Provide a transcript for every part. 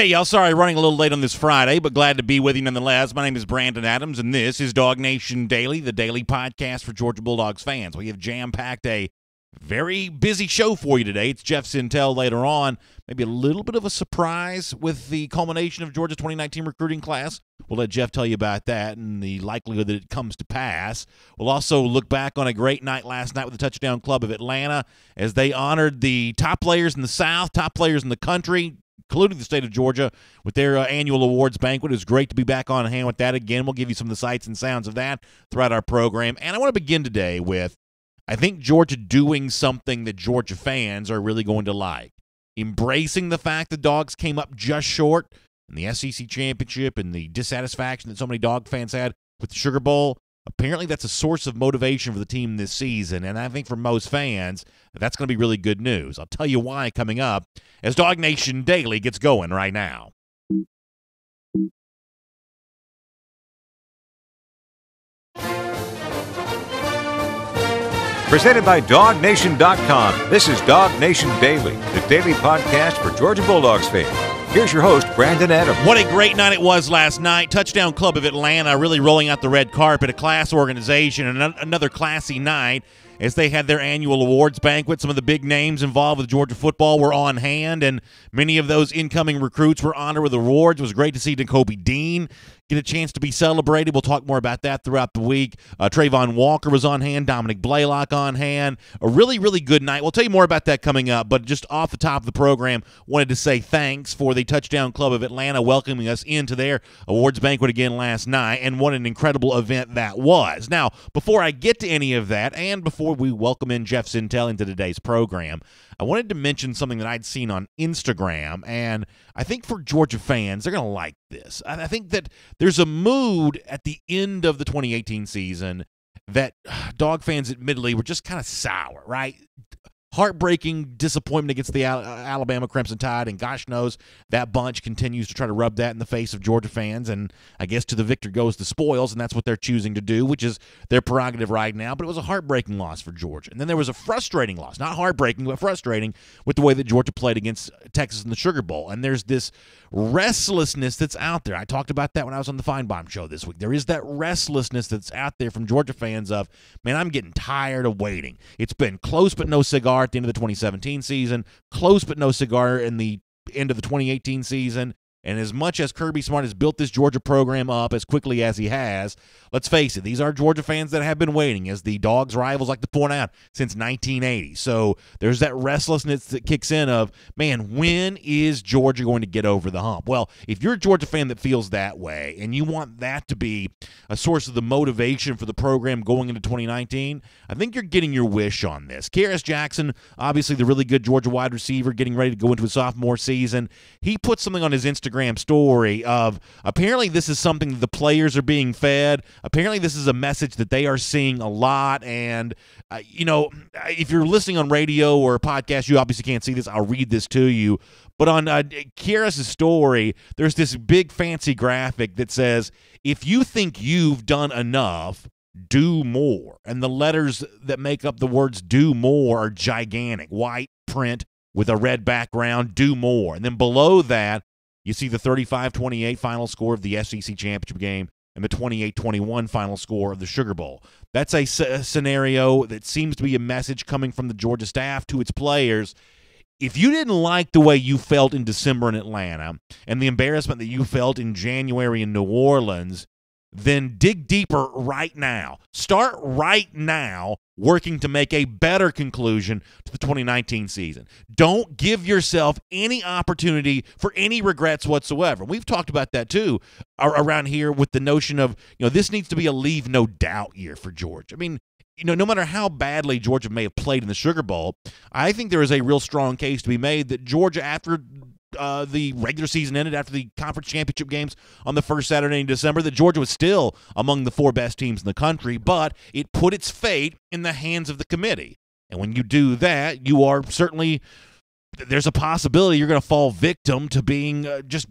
Hey, y'all, sorry running a little late on this Friday, but glad to be with you nonetheless. My name is Brandon Adams, and this is DawgNation Daily, the daily podcast for Georgia Bulldogs fans. We have jam-packed a very busy show for you today. It's Jeff Sintel later on. Maybe a little bit of a surprise with the culmination of Georgia's 2019 recruiting class. We'll let Jeff tell you about that and the likelihood that it comes to pass. We'll also look back on a great night last night with the Touchdown Club of Atlanta as they honored the top players in the South, top players in the country, including the state of Georgia, with their annual awards banquet. It was great to be back on hand with that again. We'll give you some of the sights and sounds of that throughout our program. And I want to begin today with, I think Georgia doing something that Georgia fans are really going to like. Embracing the fact the Dogs came up just short in the SEC championship and the dissatisfaction that so many Dog fans had with the Sugar Bowl. Apparently that's a source of motivation for the team this season, and I think for most fans, that's going to be really good news. I'll tell you why coming up as DawgNation Daily gets going right now. Presented by DawgNation.com, this is DawgNation Daily, the daily podcast for Georgia Bulldogs fans. Here's your host, Brandon Adams. What a great night it was last night. Touchdown Club of Atlanta really rolling out the red carpet, a class organization, and another classy night as they had their annual awards banquet. Some of the big names involved with Georgia football were on hand, and many of those incoming recruits were honored with awards. It was great to see Nakobe Dean get a chance to be celebrated. We'll talk more about that throughout the week. Trayvon Walker was on hand, Dominic Blaylock on hand. A really, really good night. We'll tell you more about that coming up, but just off the top of the program, wanted to say thanks for the Touchdown Club of Atlanta welcoming us into their awards banquet again last night, and what an incredible event that was. Now, before I get to any of that, and before we welcome in Jeff Sintel into today's program, I wanted to mention something that I'd seen on Instagram, and I think for Georgia fans, they're going to like this. I think that there's a mood at the end of the 2018 season that Dog fans admittedly were just kind of sour, right? Heartbreaking disappointment against the Alabama Crimson Tide, and gosh knows that bunch continues to try to rub that in the face of Georgia fans, and I guess to the victor goes the spoils, and that's what they're choosing to do, which is their prerogative right now. But it was a heartbreaking loss for Georgia. And then there was a frustrating loss, not heartbreaking, but frustrating, with the way that Georgia played against Texas in the Sugar Bowl. And there's this restlessness that's out there. I talked about that when I was on the Feinbaum show this week. There is that restlessness that's out there from Georgia fans of, man, I'm getting tired of waiting. It's been close but no cigar at the end of the 2017 season, close but no cigar in the end of the 2018 season. And as much as Kirby Smart has built this Georgia program up as quickly as he has, let's face it, these are Georgia fans that have been waiting, as the Dogs' rivals like to point out, since 1980. So there's that restlessness that kicks in of, man, when is Georgia going to get over the hump? Well, if you're a Georgia fan that feels that way and you want that to be a source of the motivation for the program going into 2019, I think you're getting your wish on this. Kearis Jackson, obviously the really good Georgia wide receiver, getting ready to go into his sophomore season, he put something on his Instagram story of, apparently this is something that the players are being fed. Apparently this is a message that they are seeing a lot. And, if you're listening on radio or a podcast, you obviously can't see this. I'll read this to you. But on Kearis' story, there's this big fancy graphic that says, if you think you've done enough, do more. And the letters that make up the words do more are gigantic, white print with a red background, do more. And then below that, you see the 35-28 final score of the SEC championship game and the 28-21 final score of the Sugar Bowl. That's a scenario that seems to be a message coming from the Georgia staff to its players. If you didn't like the way you felt in December in Atlanta and the embarrassment that you felt in January in New Orleans, then dig deeper right now. Start right now working to make a better conclusion to the 2019 season. Don't give yourself any opportunity for any regrets whatsoever. We've talked about that too around here with the notion of, this needs to be a leave no doubt year for Georgia. I mean, no matter how badly Georgia may have played in the Sugar Bowl, I think there is a real strong case to be made that Georgia, after the regular season ended, after the conference championship games on the first Saturday in December, that Georgia was still among the four best teams in the country, but it put its fate in the hands of the committee. And when you do that, you are certainly, there's a possibility you're going to fall victim to being just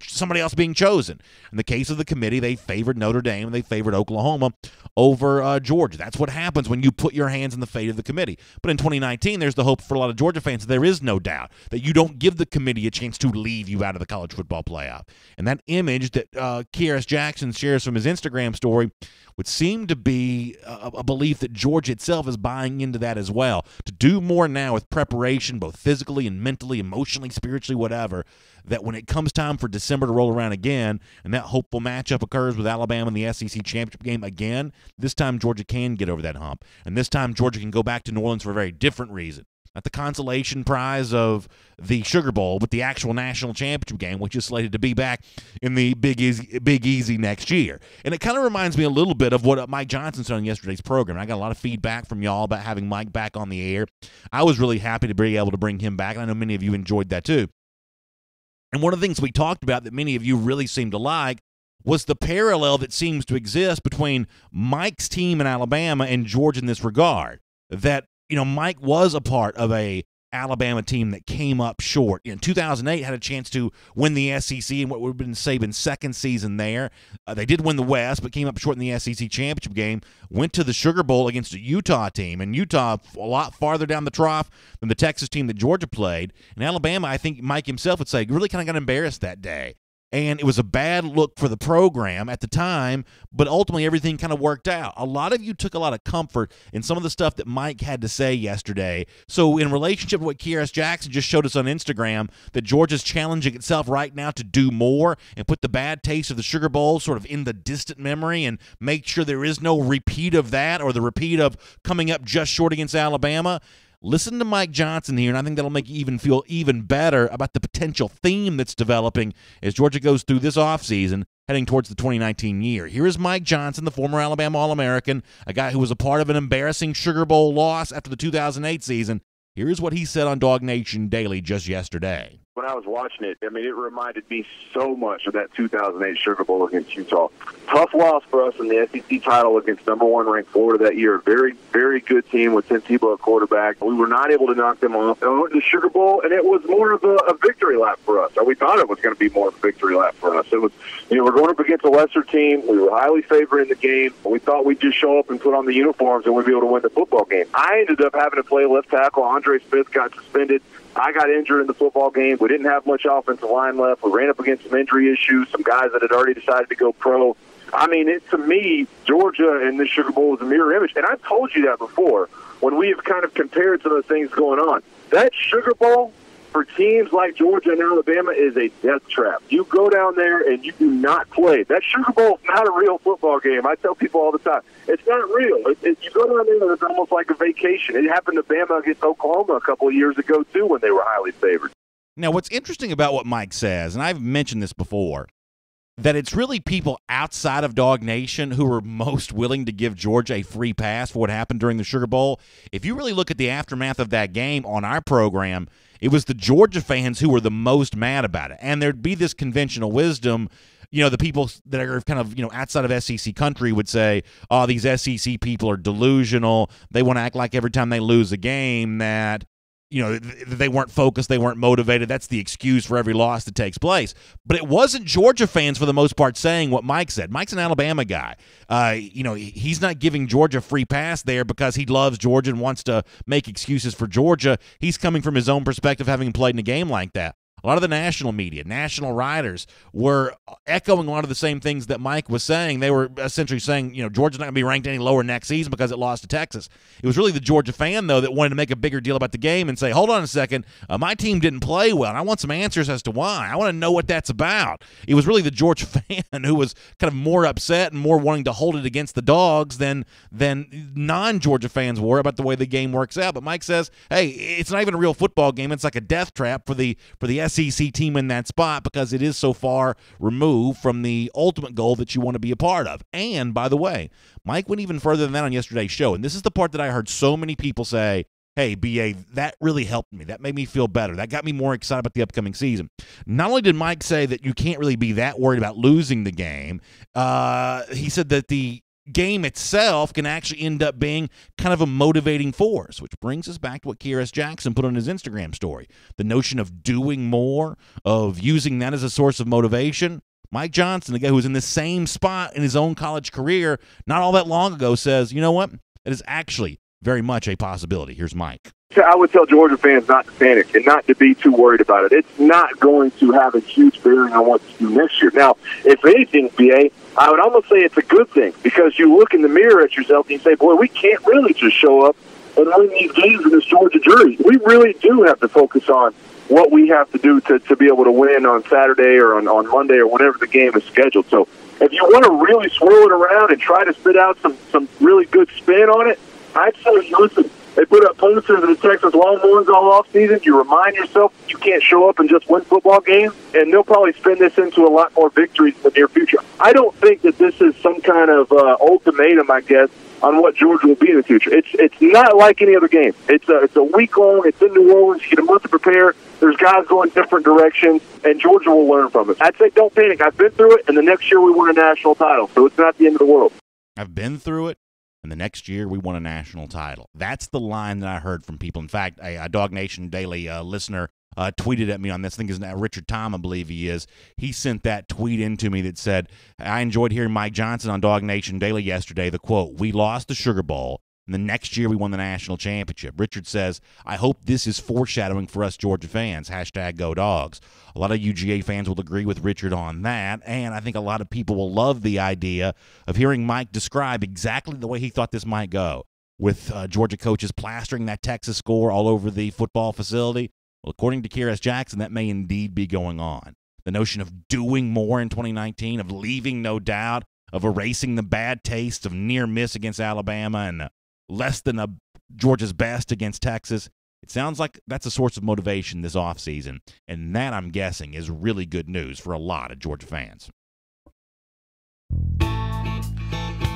somebody else being chosen. In the case of the committee, they favored Notre Dame and they favored Oklahoma over Georgia. That's what happens when you put your hands in the fate of the committee. But in 2019, there's the hope for a lot of Georgia fans. There is no doubt that you don't give the committee a chance to leave you out of the college football playoff. And that image that Kearis Jackson shares from his Instagram story would seem to be a belief that Georgia itself is buying into that as well. To do more now with preparation, both physically and mentally, emotionally, spiritually, whatever, that when it comes time for December to roll around again and that hopeful matchup occurs with Alabama in the SEC championship game again, this time Georgia can get over that hump. And this time Georgia can go back to New Orleans for a very different reason. Not the consolation prize of the Sugar Bowl, but the actual national championship game, which is slated to be back in the Big Easy next year. And it kind of reminds me a little bit of what Mike Johnson said on yesterday's program. I got a lot of feedback from y'all about having Mike back on the air. I was really happy to be able to bring him back, and I know many of you enjoyed that too. And one of the things we talked about that many of you really seemed to like was the parallel that seems to exist between Mike's team in Alabama and Georgia in this regard. That, Mike was a part of a Alabama team that came up short. In 2008, had a chance to win the SEC in what would have been Saban's second season there. They did win the West, but came up short in the SEC championship game. Went to the Sugar Bowl against a Utah team, and Utah a lot farther down the trough than the Texas team that Georgia played. And Alabama, I think Mike himself would say, really kind of got embarrassed that day. And it was a bad look for the program at the time, but ultimately everything kind of worked out. A lot of you took a lot of comfort in some of the stuff that Mike had to say yesterday. So in relationship to what Kearis Jackson just showed us on Instagram, that Georgia's challenging itself right now to do more and put the bad taste of the Sugar Bowl sort of in the distant memory and make sure there is no repeat of that or the repeat of coming up just short against Alabama. Listen to Mike Johnson here, and I think that'll make you even feel even better about the potential theme that's developing as Georgia goes through this offseason heading towards the 2019 year. Here is Mike Johnson, the former Alabama All-American, a guy who was a part of an embarrassing Sugar Bowl loss after the 2008 season. Here's what he said on DawgNation Daily just yesterday. When I was watching it, it reminded me so much of that 2008 Sugar Bowl against Utah. Tough loss for us in the SEC title against number one ranked Florida that year. Very, very good team with Tim Tebow at quarterback. We were not able to knock them off. And we went to the Sugar Bowl, and it was more of a victory lap for us. Or we thought it was going to be more of a victory lap for us. It was, we're going up against a lesser team. We were highly favored in the game. We thought we'd just show up and put on the uniforms and we'd be able to win the football game. I ended up having to play left tackle. Andre Smith got suspended. I got injured in the football game. We didn't have much offensive line left. We ran up against some injury issues, some guys that had already decided to go pro. To me, Georgia and this Sugar Bowl is a mirror image. And I've told you that before when we have kind of compared some of the things going on. That Sugar Bowl for teams like Georgia and Alabama is a death trap. You go down there and you do not play. That Sugar Bowl is not a real football game. I tell people all the time, it's not real. You go down there and it's almost like a vacation. It happened to Bama against Oklahoma a couple of years ago, too, when they were highly favored. Now, what's interesting about what Mike says, and I've mentioned this before, that it's really people outside of DawgNation who are most willing to give Georgia a free pass for what happened during the Sugar Bowl. If you really look at the aftermath of that game on our program, it was the Georgia fans who were the most mad about it. And there'd be this conventional wisdom, the people that are kind of, outside of SEC country would say, oh, these SEC people are delusional. They want to act like every time they lose a game that, they weren't focused, they weren't motivated. That's the excuse for every loss that takes place. But it wasn't Georgia fans, for the most part, saying what Mike said. Mike's an Alabama guy. He's not giving Georgia a free pass there because he loves Georgia and wants to make excuses for Georgia. He's coming from his own perspective, having played in a game like that. A lot of the national media, national writers were echoing a lot of the same things that Mike was saying. They were essentially saying, Georgia's not going to be ranked any lower next season because it lost to Texas. It was really the Georgia fan, though, that wanted to make a bigger deal about the game and say, hold on a second, my team didn't play well, and I want some answers as to why. I want to know what that's about. It was really the Georgia fan who was kind of more upset and more wanting to hold it against the Dogs than non-Georgia fans were about the way the game works out. But Mike says, hey, it's not even a real football game. It's like a death trap for the SEC team in that spot because it is so far removed from the ultimate goal that you want to be a part of. And, by the way, Mike went even further than that on yesterday's show. And this is the part that I heard so many people say, hey, BA, that really helped me. That made me feel better. That got me more excited about the upcoming season. Not only did Mike say that you can't really be that worried about losing the game, he said that the game itself can actually end up being kind of a motivating force, which brings us back to what Kearis Jackson put on his Instagram story. The notion of doing more, of using that as a source of motivation. Mike Johnson, the guy who was in the same spot in his own college career not all that long ago, says, you know what? It is actually very much a possibility. Here's Mike. I would tell Georgia fans not to panic and not to be too worried about it. It's not going to have a huge bearing on what to do next year. Now, if anything, BA, I would almost say it's a good thing, because you look in the mirror at yourself and you say, boy, we can't really just show up and win these games in this Georgia jersey. We really do have to focus on what we have to do to be able to win on Saturday or on Monday or whenever the game is scheduled. So if you want to really swirl it around and try to spit out some really good spin on it, I'd say, listen, they put up posters of the Texas Longhorns all offseason. You remind yourself you can't show up and just win football games, and they'll probably spin this into a lot more victories in the near future. I don't think that this is some kind of ultimatum, I guess, on what Georgia will be in the future. It's not like any other game. It's a week long. It's in New Orleans. You get a month to prepare. There's guys going different directions, and Georgia will learn from it. I'd say don't panic. I've been through it, and the next year we won a national title, so it's not the end of the world. I've been through it, and the next year we won a national title. That's the line that I heard from people. In fact, a DawgNation Daily listener tweeted at me on this. I think his name, Richard Tom, I believe he is. He sent that tweet into me that said, I enjoyed hearing Mike Johnson on DawgNation Daily yesterday. The quote, "We lost the Sugar Bowl, and the next year we won the national championship." Richard says, "I hope this is foreshadowing for us Georgia fans. Hashtag Go Dogs." A lot of UGA fans will agree with Richard on that, and I think a lot of people will love the idea of hearing Mike describe exactly the way he thought this might go, with Georgia coaches plastering that Texas score all over the football facility. Well, according to Kearis Jackson, that may indeed be going on. The notion of doing more in 2019, of leaving no doubt, of erasing the bad taste of near miss against Alabama and less than Georgia's best against Texas. It sounds like that's a source of motivation this offseason, and that, I'm guessing, is really good news for a lot of Georgia fans.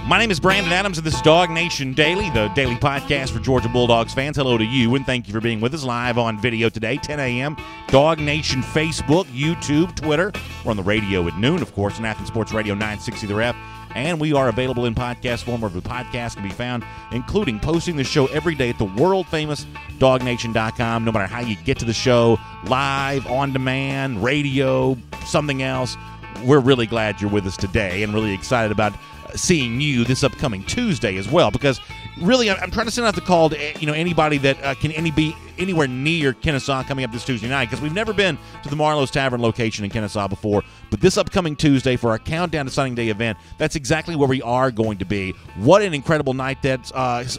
My name is Brandon Adams, and this is DawgNation Daily, the daily podcast for Georgia Bulldogs fans. Hello to you, and thank you for being with us live on video today, 10 a.m. DawgNation Facebook, YouTube, Twitter. We're on the radio at noon, of course, on Athens Sports Radio 960 The Ref. And we are available in podcast form, where the podcast can be found, including posting the show every day at the world-famous DawgNation.com. No matter how you get to the show, live, on demand, radio, something else, we're really glad you're with us today and really excited about seeing you this upcoming Tuesday as well, because really I'm trying to send out the call to anybody that can be anywhere near Kennesaw coming up this Tuesday night, because we've never been to the Marlowe's Tavern location in Kennesaw before, but this upcoming Tuesday for our Countdown to Signing Day event, that's exactly where we are going to be. What an incredible night that's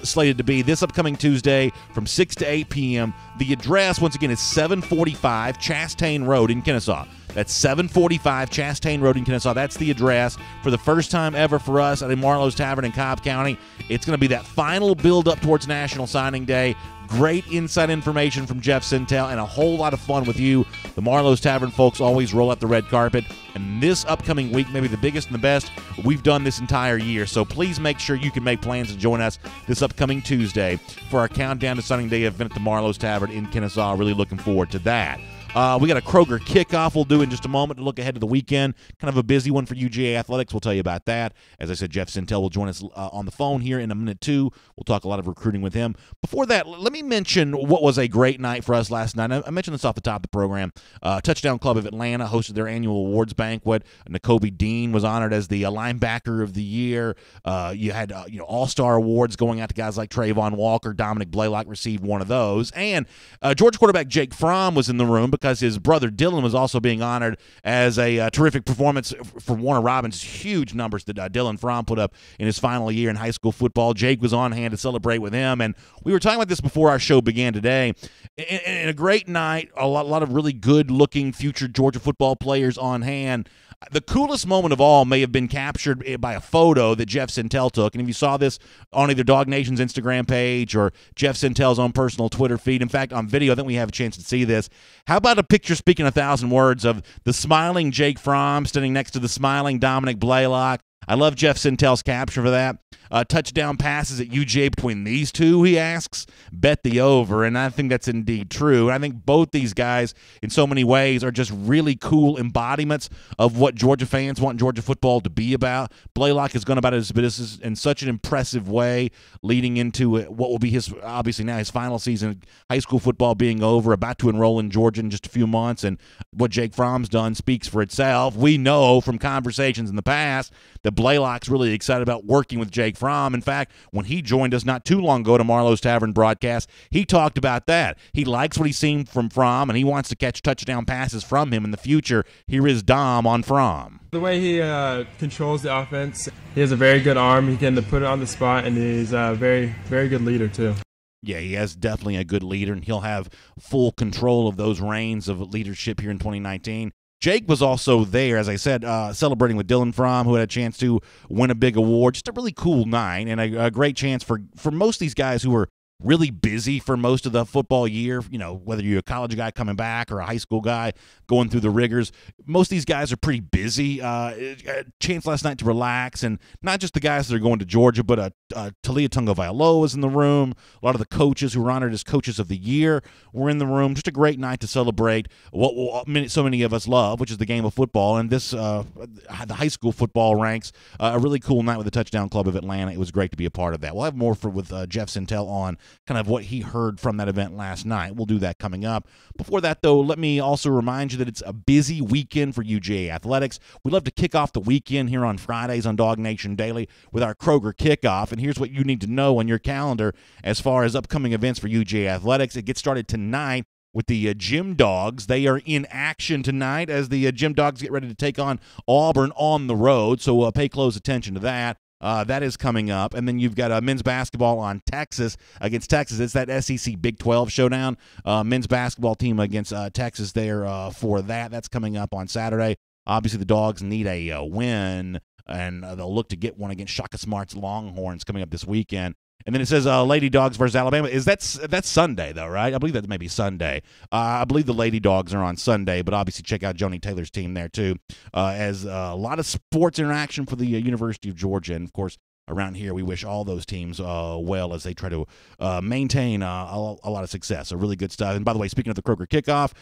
slated to be this upcoming Tuesday from 6 to 8 p.m. The address, once again, is 745 Chastain Road in Kennesaw. That's 745 Chastain Road in Kennesaw. That's the address. For the first time ever for us at a Marlowe's Tavern in Cobb County, it's going to be that final build-up towards National Signing Day. Great inside information from Jeff Sintel and a whole lot of fun with you. The Marlowe's Tavern folks always roll out the red carpet. And this upcoming week, maybe the biggest and the best we've done this entire year. So please make sure you can make plans to join us this upcoming Tuesday for our Countdown to Signing Day event at the Marlowe's Tavern in Kennesaw. Really looking forward to that. We got a Kroger kickoff we'll do in just a moment to look ahead to the weekend. Kind of a busy one for UGA Athletics. We'll tell you about that. As I said, Jeff Sintel will join us on the phone here in a minute, too. We'll talk a lot of recruiting with him. Before that, let me mention what was a great night for us last night. I mentioned this off the top of the program. Touchdown Club of Atlanta hosted their annual awards banquet. Nakobe Dean was honored as the linebacker of the year. You had all-star awards going out to guys like Trayvon Walker. Dominic Blaylock received one of those. And Georgia quarterback Jake Fromm was in the room, because his brother Dylan was also being honored as a terrific performance for Warner Robins. Huge numbers that Dylan Fromm put up in his final year in high school football. Jake was on hand to celebrate with him, and we were talking about this before our show began today. In a great night, a lot of really good-looking future Georgia football players on hand. The coolest moment of all may have been captured by a photo that Jeff Sintel took. And if you saw this on either DawgNation's Instagram page or Jeff Sintel's own personal Twitter feed, in fact, on video, I think we have a chance to see this. How about a picture speaking 1,000 words of the smiling Jake Fromm standing next to the smiling Dominic Blaylock? I love Jeff Sintel's capture for that. Touchdown passes at UGA between these two, he asks. Bet the over, and I think that's indeed true. And I think both these guys, in so many ways, are just really cool embodiments of what Georgia fans want Georgia football to be about. Blaylock has gone about his business in such an impressive way, leading into what will be his, obviously now his final season, high school football being over, about to enroll in Georgia in just a few months, and what Jake Fromm's done speaks for itself. We know from conversations in the past that Blaylock's really excited about working with Jake Fromm. In fact, when he joined us not too long ago to Marlowe's Tavern broadcast, he talked about that. He likes what he's seen from Fromm, and he wants to catch touchdown passes from him in the future. Here is Dom on Fromm. The way he controls the offense, he has a very good arm. He can put it on the spot, and he's a very, very good leader, too. Yeah, he has definitely a good leader, and he'll have full control of those reins of leadership here in 2019. Jake was also there, as I said, celebrating with Dylan Fromm, who had a chance to win a big award. Just a really cool night, and a great chance for most of these guys who were really busy for most of the football year, you know, whether you're a college guy coming back or a high school guy going through the rigors. Most of these guys are pretty busy. A chance last night to relax, and not just the guys that are going to Georgia, but Talia Tagovailoa is in the room. A lot of the coaches who were honored as coaches of the year were in the room. Just a great night to celebrate what so many of us love, which is the game of football. And this, the high school football ranks a really cool night with the Touchdown Club of Atlanta. It was great to be a part of that. We'll have more with Jeff Sintel on kind of what he heard from that event last night. We'll do that coming up. Before that, though, let me also remind you that it's a busy weekend for UGA athletics. We love to kick off the weekend here on Fridays on DawgNation Daily with our Kroger kickoff. And here's what you need to know on your calendar as far as upcoming events for UGA athletics. It gets started tonight with the Gym Dogs. They are in action tonight as the Gym Dogs get ready to take on Auburn on the road, so pay close attention to that. That is coming up. And then you've got men's basketball on Texas against Texas. It's that SEC Big 12 showdown. Men's basketball team against Texas there for that. That's coming up on Saturday. Obviously, the Dogs need a win, and they'll look to get one against Shaka Smart's Longhorns coming up this weekend. And then it says Lady Dogs versus Alabama. That's Sunday, though, right? I believe that may be Sunday. I believe the Lady Dogs are on Sunday, but obviously check out Joni Taylor's team there, too, as a lot of sports interaction for the University of Georgia. And, of course, around here, we wish all those teams well as they try to maintain a lot of success. So really good stuff. And by the way, speaking of the Kroger kickoff,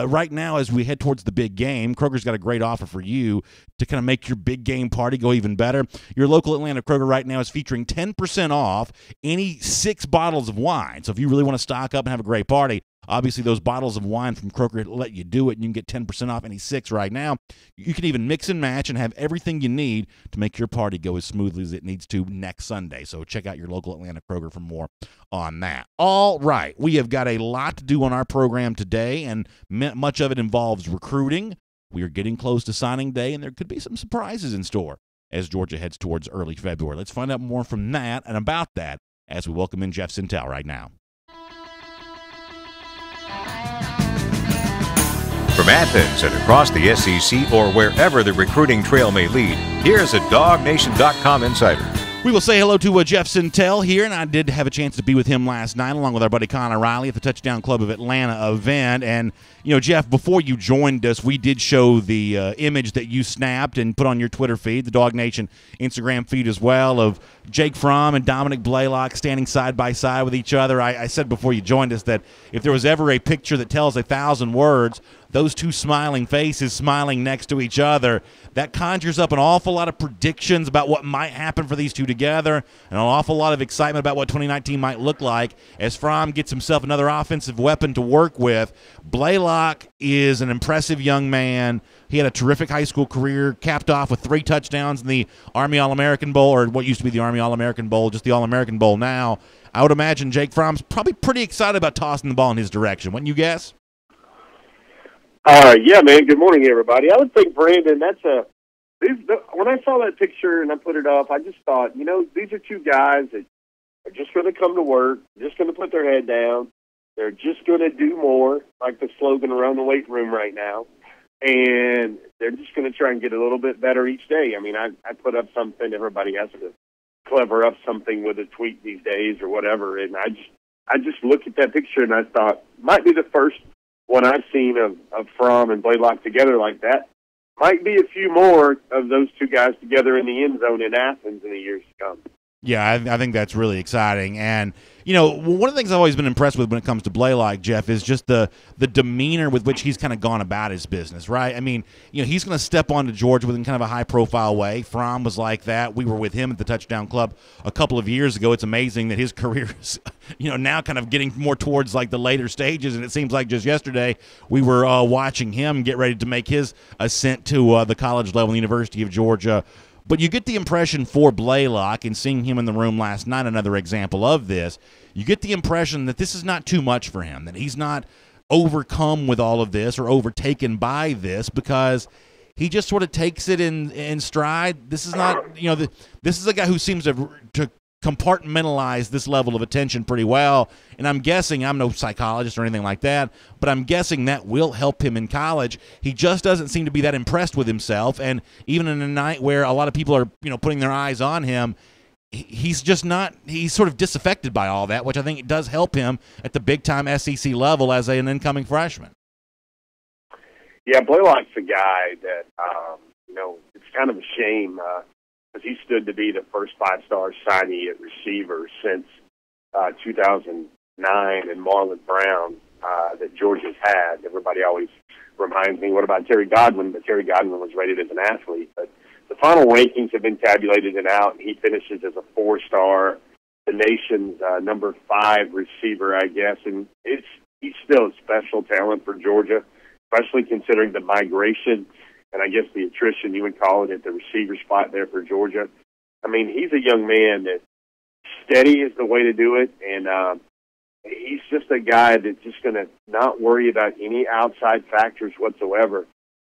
right now as we head towards the big game, Kroger's got a great offer for you to kind of make your big game party go even better. Your local Atlanta Kroger right now is featuring 10% off any 6 bottles of wine. So if you really want to stock up and have a great party, obviously, those bottles of wine from Kroger let you do it, and you can get 10% off any 6 right now. You can even mix and match and have everything you need to make your party go as smoothly as it needs to next Sunday. So check out your local Atlanta Kroger for more on that. All right, we have got a lot to do on our program today, and much of it involves recruiting. We are getting close to signing day, and there could be some surprises in store as Georgia heads towards early February. Let's find out more from that and about that as we welcome in Jeff Sintel right now. From Athens and across the SEC or wherever the recruiting trail may lead, here's a DawgNation.com insider. We will say hello to Jeff Sintel here, and I did have a chance to be with him last night along with our buddy Connor Riley at the Touchdown Club of Atlanta event. And, you know, Jeff, before you joined us, we did show the image that you snapped and put on your Twitter feed, the Dawg Nation Instagram feed as well, of Jake Fromm and Dominic Blaylock standing side by side with each other. I said before you joined us that if there was ever a picture that tells 1,000 words, those two smiling faces smiling next to each other, that conjures up an awful lot of predictions about what might happen for these two together and an awful lot of excitement about what 2019 might look like as Fromm gets himself another offensive weapon to work with. Blaylock is an impressive young man. He had a terrific high school career, capped off with 3 touchdowns in the Army All-American Bowl, or what used to be the Army All-American Bowl, just the All-American Bowl now. I would imagine Jake Fromm's probably pretty excited about tossing the ball in his direction. Wouldn't you guess? Yeah, man. Good morning, everybody. I would think, Brandon, when I saw that picture and I put it up, I just thought, you know, these are two guys that are just going to come to work, just going to put their head down. They're just going to do more, like the slogan around the weight room right now. And they're just going to try and get a little bit better each day. I mean, I put up something, everybody has to clever up something with a tweet these days or whatever. And I just looked at that picture and I thought, might be the first one I've seen of Fromm and Blaylock together like that. might be a few more of those two guys together in the end zone in Athens in the years to come. Yeah, I think that's really exciting. And, you know, one of the things I've always been impressed with when it comes to Blaylock, Jeff, is just the demeanor with which he's kind of gone about his business, right? I mean, you know, he's going to step onto Georgia in kind of a high-profile way. Fromm was like that. We were with him at the Touchdown Club a couple of years ago. It's amazing that his career is, you know, now kind of getting more towards, like, the later stages. And it seems like just yesterday we were watching him get ready to make his ascent to the college level, the University of Georgia. But you get the impression for Blaylock, and seeing him in the room last night, another example of this, you get the impression that this is not too much for him, that he's not overcome with all of this or overtaken by this, because he just sort of takes it in stride. This is not, you know, this is a guy who seems to compartmentalize this level of attention pretty well, and I'm guessing, I'm no psychologist or anything like that, but I'm guessing that will help him in college. He just doesn't seem to be that impressed with himself, and even in a night where a lot of people are, you know, putting their eyes on him, he's just not, he's sort of disaffected by all that, which I think it does help him at the big-time SEC level as an incoming freshman. Yeah, Blaylock's a guy that, you know, it's kind of a shame, because he stood to be the first five-star signee at receiver since 2009 and Marlon Brown that Georgia's had. Everybody always reminds me, what about Terry Godwin? But Terry Godwin was rated as an athlete. But the final rankings have been tabulated and out, and he finishes as a four-star, the nation's number 5 receiver, I guess. And he's still a special talent for Georgia, especially considering the migration and I guess the attrition, you would call it, at the receiver spot there for Georgia. I mean, he's a young man that steady is the way to do it, and he's just a guy that's just going to not worry about any outside factors whatsoever.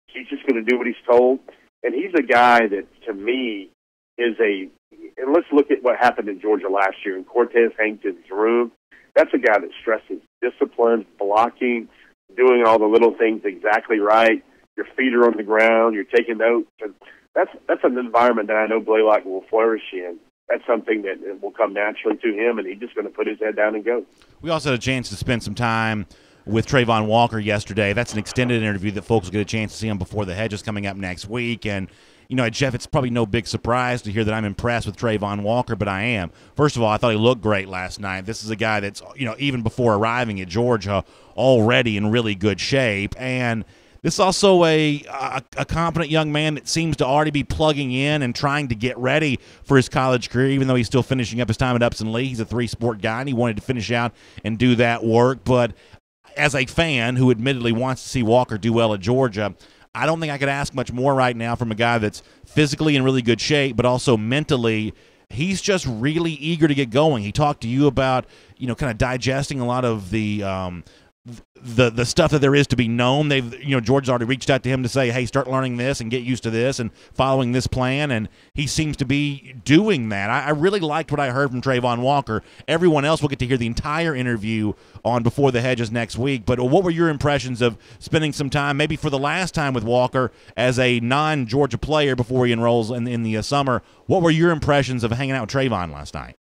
He's just going to do what he's told, and he's a guy that, to me, is and let's look at what happened in Georgia last year in Cortez Hankton's room. That's a guy that stresses discipline, blocking, doing all the little things exactly right. Your feet are on the ground, you're taking notes, and that's an environment that I know Blaylock will flourish in. That's something that will come naturally to him, and he's just going to put his head down and go. We also had a chance to spend some time with Trayvon Walker yesterday. That's an extended interview that folks will get a chance to see him before the Hedges coming up next week. And, you know, Jeff, it's probably no big surprise to hear that I'm impressed with Trayvon Walker, but I am. First of all, I thought he looked great last night. This is a guy that's, you know, even before arriving at Georgia, already in really good shape. And this is also a competent young man that seems to already be plugging in and trying to get ready for his college career, even though he's still finishing up his time at Upson Lee. He's a 3-sport guy, and he wanted to finish out and do that work. But as a fan who admittedly wants to see Walker do well at Georgia, I don't think I could ask much more right now from a guy that's physically in really good shape, but also mentally, he's just really eager to get going. He talked to you about, you know, kind of digesting a lot of the stuff that there is to be known. Georgia's already reached out to him to say, hey, start learning this and get used to this and following this plan, and he seems to be doing that. I really liked what I heard from Trayvon Walker. Everyone else will get to hear the entire interview on Before the Hedges next week, but what were your impressions of spending some time, maybe for the last time with Walker as a non-Georgia player before he enrolls in the summer? What were your impressions of hanging out with Trayvon last night?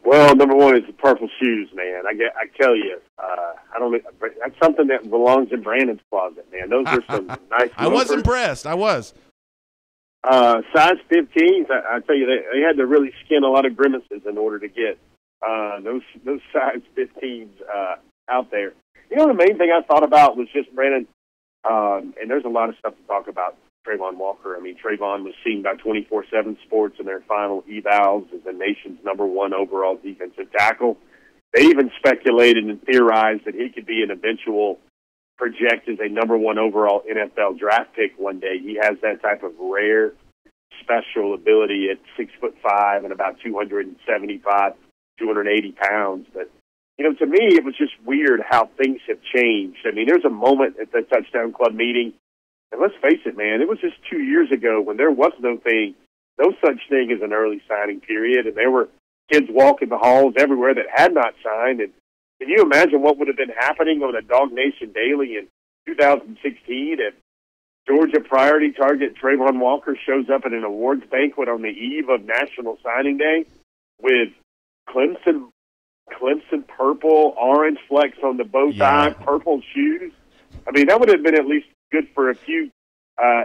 Well, number one is the purple shoes, man. I tell you, I don't. That's something that belongs in Brandon's closet, man. Those are some nice. I was impressed. I was. Size 15s. I tell you, they had to really skin a lot of grimaces in order to get those size 15s out there. You know, the main thing I thought about was just Brandon, and there's a lot of stuff to talk about Trayvon Walker. I mean, Trayvon was seen by 24/7 Sports in their final evals as the nation's number 1 overall defensive tackle. They even speculated and theorized that he could be an eventual project as a number 1 overall NFL draft pick one day. He has that type of rare, special ability at 6'5" and about 275, 280 pounds. But, you know, to me, it was just weird how things have changed. I mean, there's a moment at the Touchdown Club meeting, and let's face it, man, it was just 2 years ago when there was no such thing as an early signing period, and there were kids walking the halls everywhere that had not signed. And can you imagine what would have been happening on a DawgNation Daily in 2016 if Georgia priority target Trayvon Walker shows up at an awards banquet on the eve of National Signing Day with Clemson purple, orange flecks on the bow tie, purple shoes? I mean, that would have been at least good for a few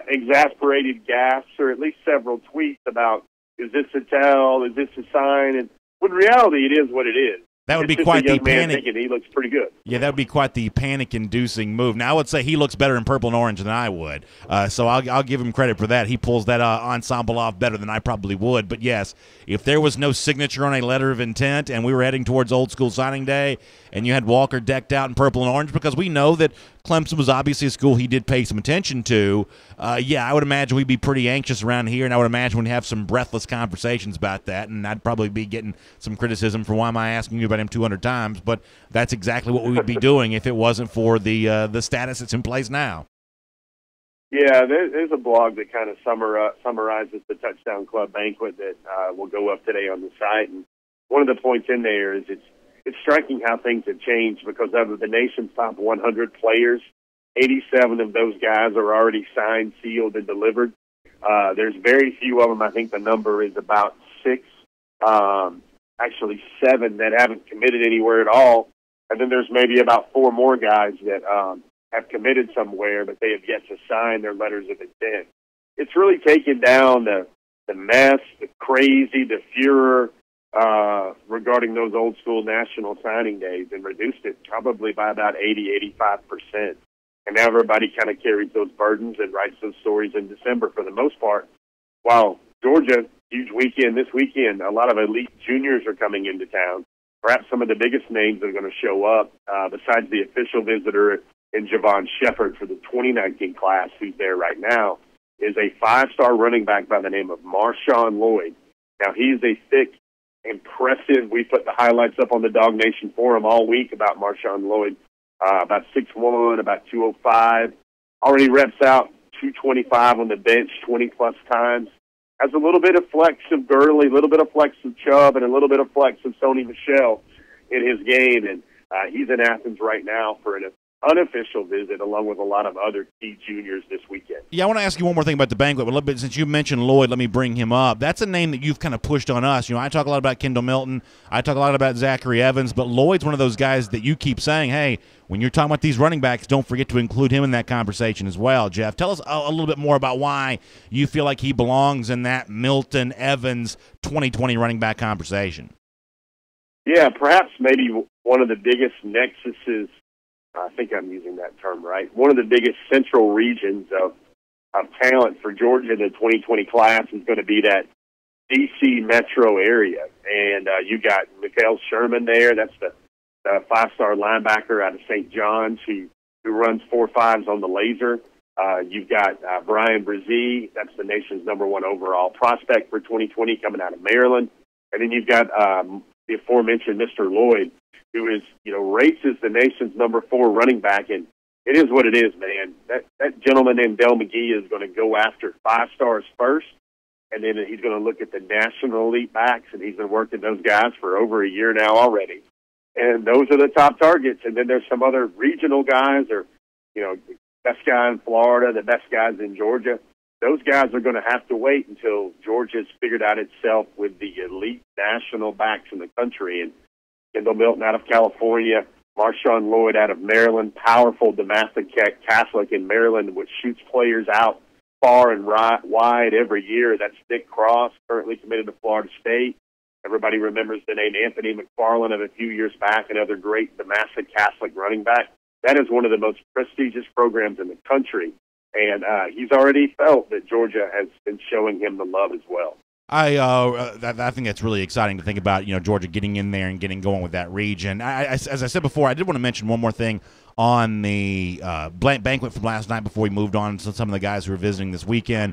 exasperated gasps or at least several tweets about, is this a tell, is this a sign? And when in reality, it is what it is. That would It's be just quite a young the man panic. thinking he looks pretty good. Yeah, that would be quite the panic-inducing move. Now, I would say he looks better in purple and orange than I would, so I'll give him credit for that. He pulls that ensemble off better than I probably would. But, yes, if there was no signature on a letter of intent and we were heading towards Old School Signing Day and you had Walker decked out in purple and orange, because we know that Clemson was obviously a school he did pay some attention to, yeah, I would imagine we'd be pretty anxious around here, and I would imagine we'd have some breathless conversations about that, and I'd probably be getting some criticism for why am I asking you about him 200 times, but that's exactly what we would be doing if it wasn't for the status that's in place now. Yeah, there's a blog that kind of summarizes the Touchdown Club banquet that will go up today on the site, and one of the points in there is it's striking how things have changed, because out of the nation's top 100 players, 87 of those guys are already signed, sealed, and delivered. There's very few of them. I think the number is about 6, actually 7 that haven't committed anywhere at all. And then there's maybe about 4 more guys that have committed somewhere, but they have yet to sign their letters of intent. It's really taken down the mess, the crazy, the furor regarding those old school national signing days, and reduced it probably by about 80-85%. And now everybody kind of carries those burdens and writes those stories in December for the most part. While Georgia, huge weekend this weekend, a lot of elite juniors are coming into town. Perhaps some of the biggest names that are going to show up, besides the official visitor in Javon Shepard for the 2019 class, who's there right now, is a 5-star running back by the name of Marshawn Lloyd. Now, he's a thick, impressive. We put the highlights up on the DawgNation forum all week about Marshawn Lloyd. About 6'1", about 205. Already reps out 225 on the bench 20-plus times. Has a little bit of flex of Gurley, a little bit of flex of Chubb, and a little bit of flex of Sony Michel in his game. And he's in Athens right now for an unofficial visit, along with a lot of other key juniors this weekend. Yeah, I want to ask you one more thing about the banquet. But a little bit, since you mentioned Lloyd, let me bring him up. That's a name that you've kind of pushed on us. You know, I talk a lot about Kendall Milton. I talk a lot about Zachary Evans. But Lloyd's one of those guys that you keep saying, hey, when you're talking about these running backs, don't forget to include him in that conversation as well. Jeff, tell us a little bit more about why you feel like he belongs in that Milton-Evans 2020 running back conversation. Yeah, perhaps maybe one of the biggest nexuses, I think I'm using that term right, one of the biggest central regions of talent for Georgia in the 2020 class is going to be that D.C. metro area. And you got Mikhail Sherman there. That's the 5-star linebacker out of St. John's who runs 4.5s on the laser. You've got Brian Brzee. That's the nation's #1 overall prospect for 2020 coming out of Maryland. And then you've got the aforementioned Mr. Lloyd, who is, rates as the nation's #4 running back. And it is what it is, man. That gentleman named Dell McGee is going to go after 5 stars first, and then he's going to look at the national elite backs, and he's been working those guys for over a year now already. And those are the top targets. And then there's some other regional guys, or, the best guy in Florida, the best guys in Georgia. Those guys are going to have to wait until Georgia's figured out itself with the elite national backs in the country. And Kendall Milton out of California, Marshawn Lloyd out of Maryland, powerful Damascus Catholic in Maryland, which shoots players out far and wide every year. That's Nick Cross, currently committed to Florida State. Everybody remembers the name Anthony McFarland of a few years back, another great Damascus Catholic running back. That is one of the most prestigious programs in the country, and he's already felt that Georgia has been showing him the love as well. I think that's really exciting to think about, Georgia getting in there and getting going with that region. As I said before, I did want to mention one more thing on the banquet from last night before we moved on to some of the guys who were visiting this weekend.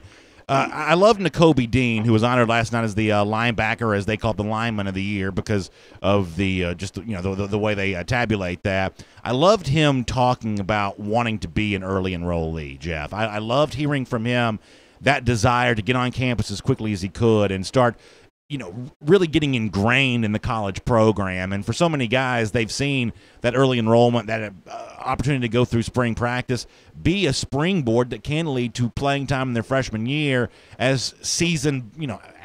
I love Nakobe Dean, who was honored last night as the linebacker, as they call it, the lineman of the year, because of the the way they tabulate that. I loved him talking about wanting to be an early enrollee, Jeff. I loved hearing from him that desire to get on campus as quickly as he could and start, really getting ingrained in the college program. And for so many guys, they've seen that early enrollment, that opportunity to go through spring practice, be a springboard that can lead to playing time in their freshman year as season,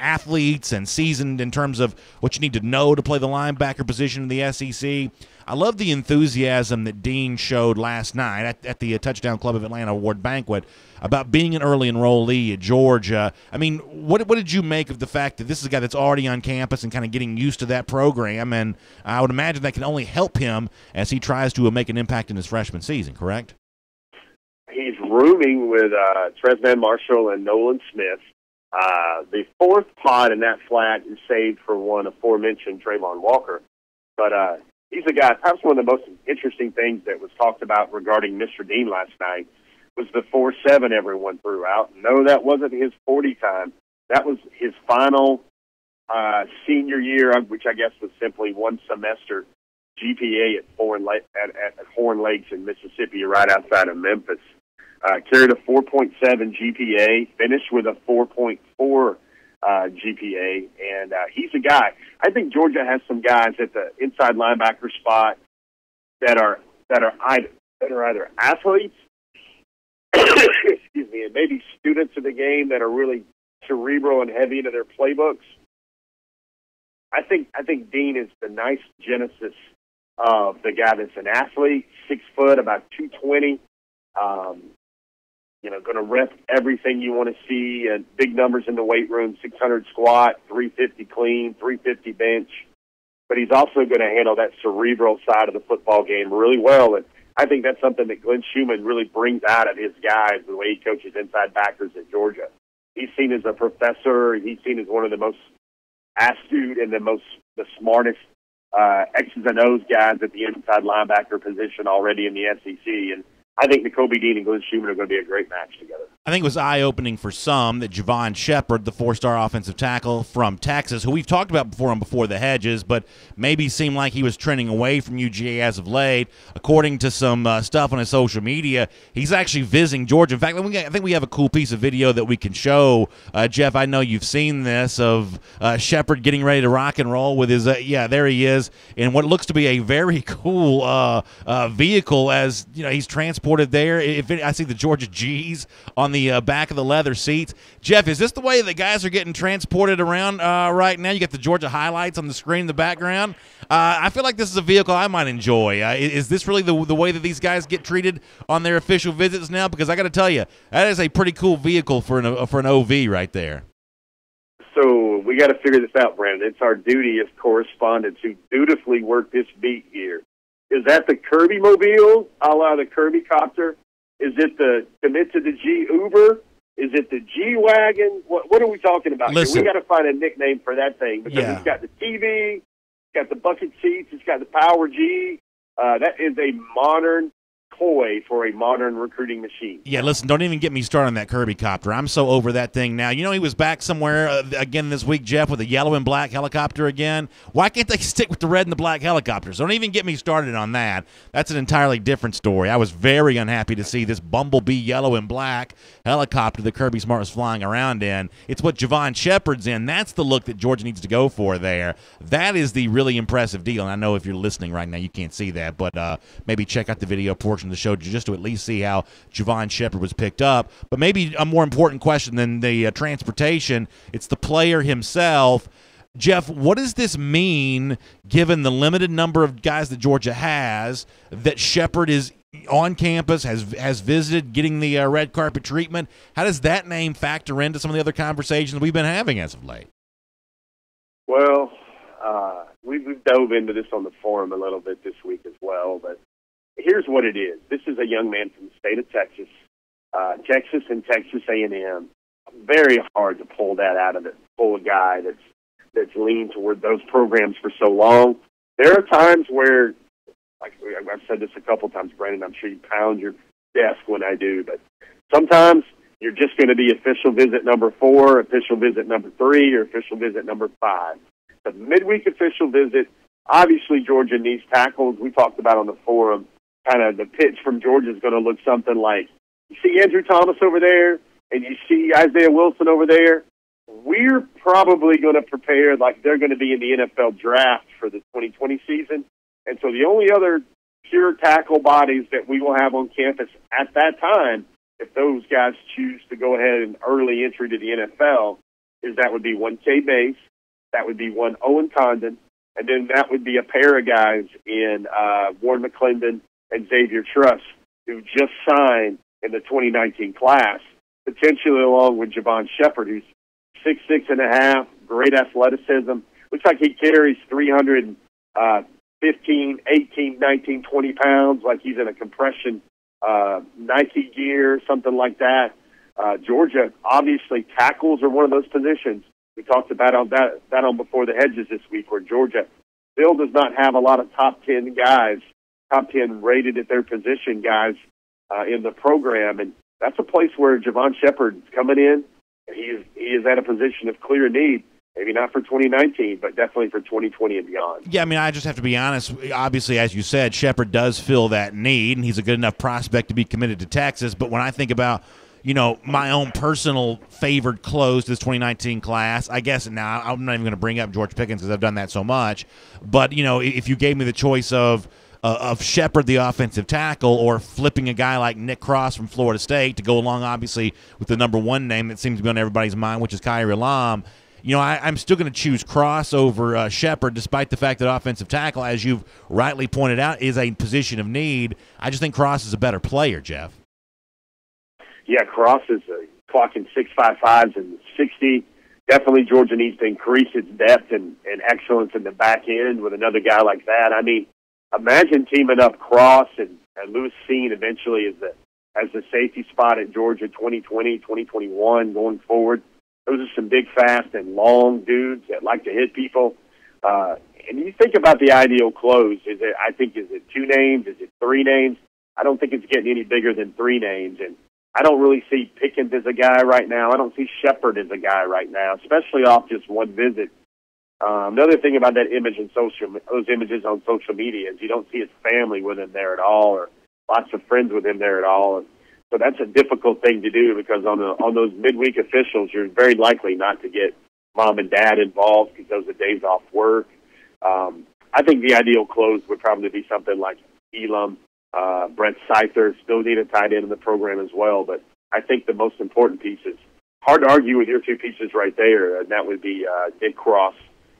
athletes and seasoned in terms of what you need to know to play the linebacker position in the SEC. I love the enthusiasm that Dean showed last night at the Touchdown Club of Atlanta Award Banquet about being an early enrollee at Georgia. I mean, what did you make of the fact that this is a guy that's already on campus and kind of getting used to that program? And I would imagine that can only help him as he tries to make an impact in his freshman season, correct? He's rooming with Trezman Marshall and Nolan Smith. The fourth pod in that flat is saved for one aforementioned Trayvon Walker. But he's a guy, perhaps one of the most interesting things that was talked about regarding Mr. Dean last night was the 4.7 everyone threw out. No, that wasn't his 40 time. That was his final senior year, which I guess was simply one semester GPA at Horn Lakes in Mississippi, right outside of Memphis. Carried a 4.7 GPA, finished with a 4.4 GPA, and he's a guy. I think Georgia has some guys at the inside linebacker spot that are either athletes, excuse me, and maybe students of the game that are really cerebral and heavy into their playbooks. I think Dean is the nice genesis of the guy that's an athlete, 6 foot, about 220. Going to rep everything you want to see, and big numbers in the weight room, 600 squat, 350 clean, 350 bench. But he's also going to handle that cerebral side of the football game really well. And I think that's something that Glenn Schumann really brings out of his guys, the way he coaches inside backers at Georgia. He's seen as a professor. He's seen as one of the most astute and the smartest X's and O's guys at the inside linebacker position already in the SEC. And I think Nakobe Dean and Glenn Schumann are going to be a great match together. I think it was eye-opening for some that Javon Shepard, the 4-star offensive tackle from Texas, who we've talked about before on Before the Hedges, but maybe seemed like he was trending away from UGA as of late. According to some stuff on his social media, he's actually visiting Georgia. In fact, I think we have a cool piece of video that we can show. Jeff, I know you've seen this, of Shepard getting ready to rock and roll with his, there he is, in what looks to be a very cool vehicle as he's transported there. I see the Georgia G's on the back of the leather seats. Jeff, is this the way that guys are getting transported around right now? You got the Georgia highlights on the screen in the background. I feel like this is a vehicle I might enjoy. Is this really the way that these guys get treated on their official visits now? Because I got to tell you, that is a pretty cool vehicle for an OV right there. So we got to figure this out, Brandon. It's our duty as correspondents who dutifully work this beat here. Is that the Kirby Mobile, a la the Kirby Copter? Is it the commit to the G Uber? Is it the G Wagon? What are we talking about? Listen, we got to find a nickname for that thing because it's got the TV, it's got the bucket seats, it's got the Power G. That is a modern toy for a modern recruiting machine. Yeah, listen, don't even get me started on that Kirby Copter. I'm so over that thing now. He was back somewhere again this week, Jeff, with a yellow and black helicopter again. Why can't they stick with the red and the black helicopters? Don't even get me started on that. That's an entirely different story. I was very unhappy to see this bumblebee yellow and black helicopter that Kirby Smart was flying around in. It's what Javon Shepard's in. That's the look that Georgia needs to go for there. That is the really impressive deal. And I know if you're listening right now, you can't see that, but maybe check out the video portion of the show just to at least see how Javon Shepard was picked up. But maybe a more important question than the transportation, it's the player himself. Jeff, what does this mean, given the limited number of guys that Georgia has, that Shepard is on campus, has visited, getting the red carpet treatment? How does that name factor into some of the other conversations we've been having as of late? Well, we've dove into this on the forum a little bit this week as well, but here's what it is. This is a young man from the state of Texas, Texas and Texas A&M. Very hard to pull that out of it, pull a guy that's leaned toward those programs for so long. There are times where, like I've said this a couple times, Brandon, I'm sure you pound your desk when I do, but sometimes you're just going to be official visit number 4, official visit number 3, or official visit number 5. The midweek official visit, obviously Georgia needs tackles. We talked about on the forum, kind of the pitch from Georgia is going to look something like, you see Andrew Thomas over there, and you see Isaiah Wilson over there. We're probably going to prepare like they're going to be in the NFL draft for the 2020 season. And so the only other pure tackle bodies that we will have on campus at that time, if those guys choose to go ahead and early entry to the NFL, is that would be one Kay Bass, that would be one Owen Condon, and then that would be a pair of guys in Warren McClendon and Xavier Truss, who just signed in the 2019 class, potentially along with Javon Shepard, who's 6'6.5", great athleticism. Looks like he carries 315, 18, 19, 20 pounds, like he's in a compression Nike gear, something like that. Georgia, obviously, tackles are one of those positions. We talked about that on Before the Hedges this week, where Georgia still does not have a lot of top 10 guys, top 10 rated at their position guys in the program. And that's a place where Javon Shepard's coming in. And he is at a position of clear need. Maybe not for 2019, but definitely for 2020 and beyond. Yeah, I mean, I just have to be honest. Obviously, as you said, Shepard does fill that need, and he's a good enough prospect to be committed to Texas. But when I think about, my own personal favored close to this 2019 class, I guess now I'm not even going to bring up George Pickens because I've done that so much. But, if you gave me the choice of Shepard, the offensive tackle, or flipping a guy like Nick Cross from Florida State to go along, obviously, with the number one name that seems to be on everybody's mind, which is Kyrie Lam, I'm still going to choose Cross over Shepard, despite the fact that offensive tackle, as you've rightly pointed out, is a position of need. I just think Cross is a better player, Jeff. Yeah, Cross is clocking 6.55s and 60. Definitely Georgia needs to increase its depth and excellence in the back end with another guy like that. I mean, imagine teaming up Cross and Lewis Seen eventually as the safety spot at Georgia 2020, 2021 going forward. Those are some big, fast, and long dudes that like to hit people. And you think about the ideal close. Is it two names? Is it three names? I don't think it's getting any bigger than three names. And I don't really see Pickens as a guy right now. I don't see Shepard as a guy right now, especially off just one visit. Another thing about that image in those images on social media is you don't see his family with him there at all, or lots of friends with him there at all. And so that's a difficult thing to do because on those midweek officials, you're very likely not to get mom and dad involved because those are days off work. I think the ideal close would probably be something like Elam, Brent Seither. Still need a tight end in the program as well, but I think the most important piece is hard to argue with your two pieces right there, and that would be Nick Cross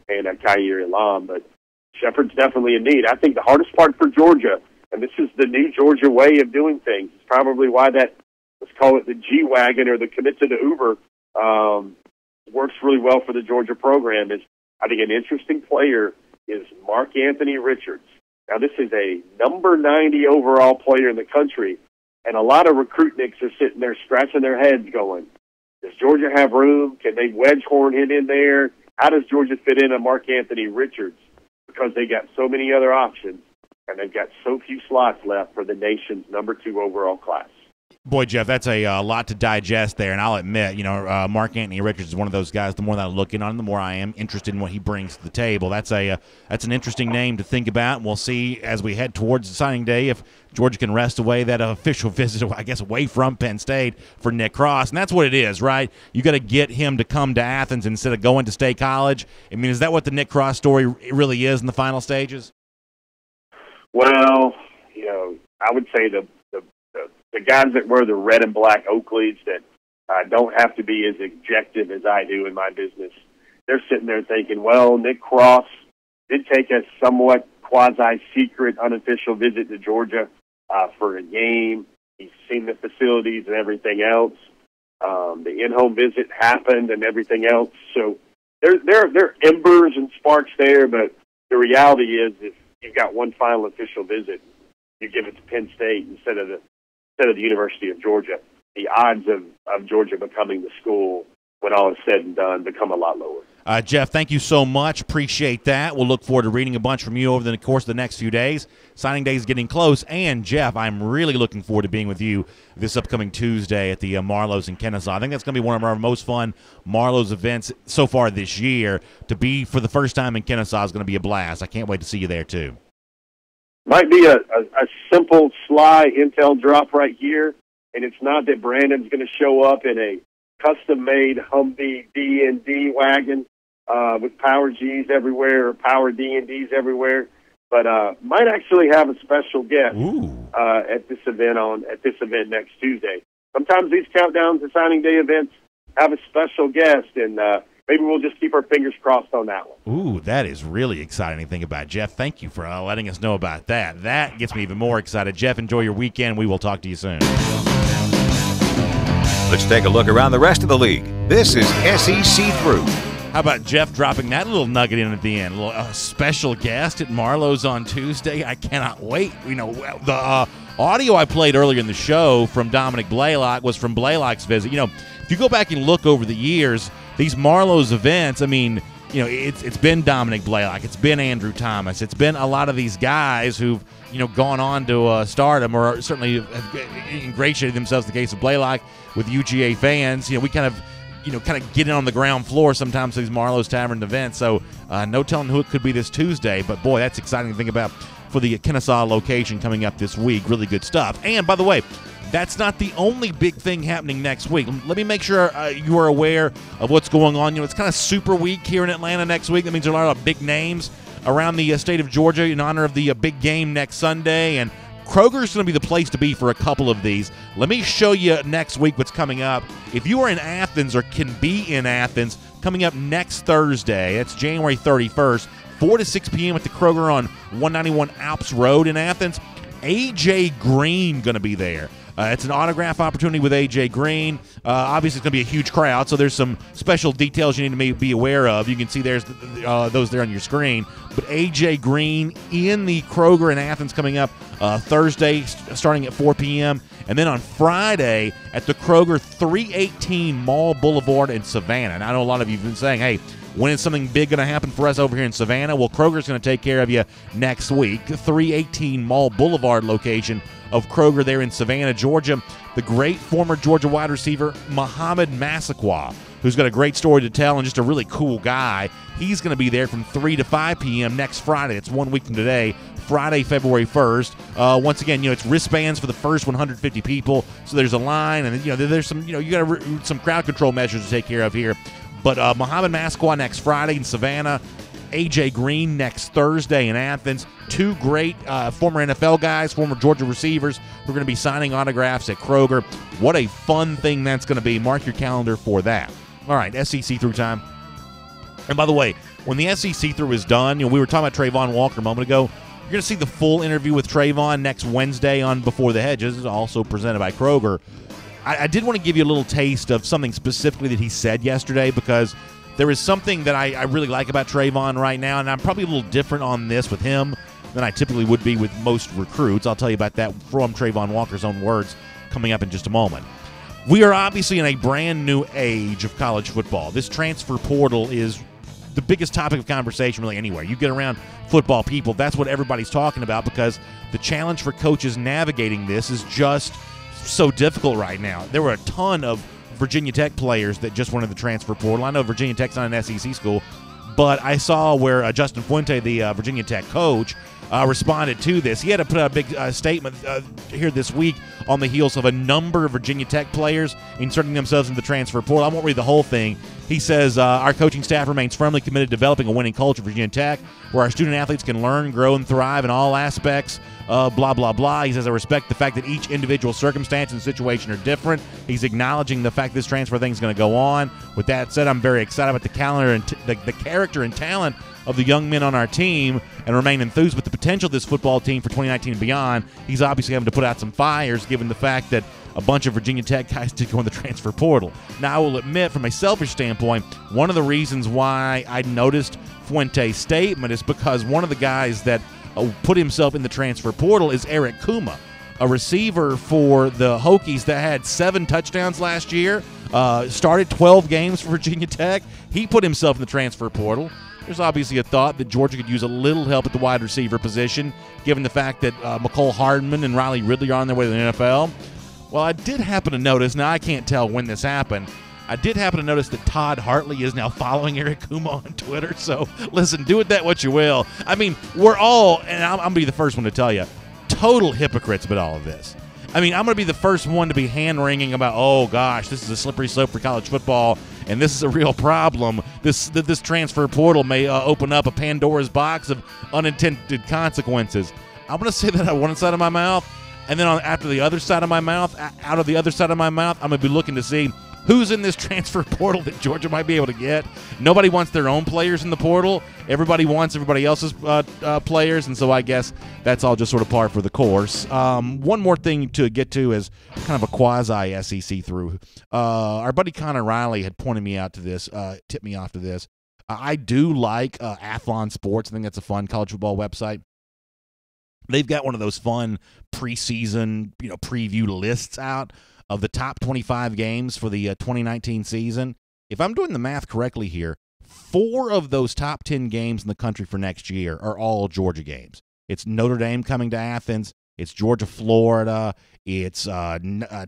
and Kyrie Elam. But Shepard's definitely in need. I think the hardest part for Georgia, and this is the new Georgia way of doing things, it's probably why that, let's call it the G-Wagon or the commit to the Uber, works really well for the Georgia program. Is I think an interesting player is Mark Anthony Richards. Now, this is a number 90 overall player in the country, and a lot of recruitniks are sitting there scratching their heads going, does Georgia have room? Can they wedge horn him in there? How does Georgia fit in a Mark Anthony Richards? Because they got so many other options, and they've got so few slots left for the nation's number 2 overall class. Boy, Jeff, that's a lot to digest there, and I'll admit, Mark Anthony Richards is one of those guys. The more that I look in on him, the more I am interested in what he brings to the table. That's an interesting name to think about, and we'll see as we head towards the signing day if Georgia can wrest away that official visit, I guess, away from Penn State for Nick Cross, and that's what it is, right? You got to get him to come to Athens instead of going to State College. I mean, is that what the Nick Cross story really is in the final stages? Well, I would say the guys that wear the red and black Oakleys that don't have to be as objective as I do in my business, they're sitting there thinking, well, Nick Cross did take a somewhat quasi-secret, unofficial visit to Georgia for a game. He's seen the facilities and everything else. The in-home visit happened and everything else. So there are embers and sparks there, but the reality is if you've got one final official visit, you give it to Penn State instead of the University of Georgia, the odds of Georgia becoming the school, when all is said and done, become a lot lower. Jeff, thank you so much. Appreciate that. We'll look forward to reading a bunch from you over the course of the next few days. Signing day is getting close. And, Jeff, I'm really looking forward to being with you this upcoming Tuesday at the Marlows in Kennesaw. I think that's going to be one of our most fun Marlows events so far this year. To be for the first time in Kennesaw is going to be a blast. I can't wait to see you there, too. Might be a simple, sly intel drop right here, and it's not that Brandon's going to show up in a custom-made Humvee D&D wagon with power Gs everywhere or power D&Ds everywhere, but might actually have a special guest at this event next Tuesday. Sometimes these countdowns to signing day events have a special guest, and maybe we'll just keep our fingers crossed on that one. Ooh, that is really exciting to think about, Jeff. Thank you for letting us know about that. That gets me even more excited. Jeff, enjoy your weekend. We will talk to you soon. Let's take a look around the rest of the league. This is SEC Through. How about Jeff dropping that little nugget in at the end? A little special guest at Marlowe's on Tuesday. I cannot wait. You know, the audio I played earlier in the show from Dominic Blaylock was from Blaylock's visit. You know, if you go back and look over the years, these Marlowe's events, I mean, you know, it's been Dominic Blaylock, it's been Andrew Thomas, it's been a lot of these guys who've, you know, gone on to stardom, or certainly have ingratiated themselves in the case of Blaylock with UGA fans. You know, we kind of get in on the ground floor sometimes to these Marlowe's Tavern events. So no telling who it could be this Tuesday. But, boy, that's exciting to think about for the Kennesaw location coming up this week. Really good stuff. And, by the way, that's not the only big thing happening next week. Let me make sure you are aware of what's going on. You know, it's kind of Super Week here in Atlanta next week. That means there are a lot of big names around the state of Georgia in honor of the big game next Sunday. And Kroger's going to be the place to be for a couple of these. Let me show you next week what's coming up. If you are in Athens or can be in Athens, coming up next Thursday, it's January 31st, 4 to 6 p.m. at the Kroger on 191 Alps Road in Athens. A.J. Green going to be there. It's an autograph opportunity with A.J. Green. Obviously, it's going to be a huge crowd, so there's some special details you need to be aware of. You can see there's those there on your screen. But A.J. Green in the Kroger in Athens coming up Thursday, starting at 4 p.m. And then on Friday at the Kroger 318 Mall Boulevard in Savannah. And I know a lot of you have been saying, hey, when is something big going to happen for us over here in Savannah? Well, Kroger's going to take care of you next week. 318 Mall Boulevard location of Kroger there in Savannah, Georgia. The great former Georgia wide receiver, Muhammad Massaquoi, who's got a great story to tell and just a really cool guy. He's going to be there from 3 to 5 p.m. next Friday. It's 1 week from today, Friday, February 1st. Once again, you know, it's wristbands for the first 150 people, so there's a line, and you know, there's some, you know, you got some crowd control measures to take care of here. But Muhammad Massaquoi next Friday in Savannah. A.J. Green next Thursday in Athens. Two great former NFL guys, former Georgia receivers who are going to be signing autographs at Kroger. What a fun thing that's going to be. Mark your calendar for that. All right, SEC Through time. And by the way, when the SEC Through is done, you know, we were talking about Trayvon Walker a moment ago. You're going to see the full interview with Trayvon next Wednesday on Before the Hedges, also presented by Kroger. I did want to give you a little taste of something specifically that he said yesterday, because there is something that I really like about Trayvon right now, and I'm probably a little different on this with him than I typically would be with most recruits. I'll tell you about that from Trayvon Walker's own words coming up in just a moment. We are obviously in a brand new age of college football. This transfer portal is the biggest topic of conversation really anywhere. You get around football people, that's what everybody's talking about, because the challenge for coaches navigating this is just so difficult right now. There were a ton of Virginia Tech players that just went into the transfer portal. I know Virginia Tech's not an SEC school, but I saw where Justin Fuente, the Virginia Tech coach, responded to this. He had to put out a big statement here this week on the heels of a number of Virginia Tech players inserting themselves in the transfer portal. I won't read the whole thing. He says, our coaching staff remains firmly committed to developing a winning culture at Virginia Tech, where our student athletes can learn, grow, and thrive in all aspects. Blah, blah, blah. He says, I respect the fact that each individual circumstance and situation are different. He's acknowledging the fact this transfer thing is going to go on. With that said, I'm very excited about the calendar and the character and talent of the young men on our team, and remain enthused with the potential of this football team for 2019 and beyond. He's obviously having to put out some fires given the fact that a bunch of Virginia Tech guys did go in the transfer portal. Now, I will admit, from a selfish standpoint, one of the reasons why I noticed Fuente's statement is because one of the guys that put himself in the transfer portal is Eric Kuma, a receiver for the Hokies that had 7 touchdowns last year, started 12 games for Virginia Tech. He put himself in the transfer portal. There's obviously a thought that Georgia could use a little help at the wide receiver position, given the fact that McCole Hardman and Riley Ridley are on their way to the NFL. Well, I did happen to notice, now I can't tell when this happened, I did happen to notice that Todd Hartley is now following Eric Kuma on Twitter. So, listen, do with that what you will. I mean, we're all, and I'm going to be the first one to tell you, total hypocrites about all of this. I mean, I'm going to be the first one to be hand-wringing about, oh, gosh, this is a slippery slope for college football, and this is a real problem. This transfer portal may open up a Pandora's box of unintended consequences. I'm going to say that on one side of my mouth, and then out of the other side of my mouth, I'm going to be looking to see who's in this transfer portal that Georgia might be able to get. Nobody wants their own players in the portal. Everybody wants everybody else's players, and so I guess that's all just sort of par for the course. One more thing to get to is kind of a quasi-SEC through. Our buddy Connor Riley had pointed me out to this, tipped me off to this. I do like Athlon Sports. I think that's a fun college football website. They've got one of those fun preseason, preview lists out of the top 25 games for the 2019 season. If I'm doing the math correctly here, 4 of those top 10 games in the country for next year are all Georgia games. It's Notre Dame coming to Athens. It's Georgia, Florida. It's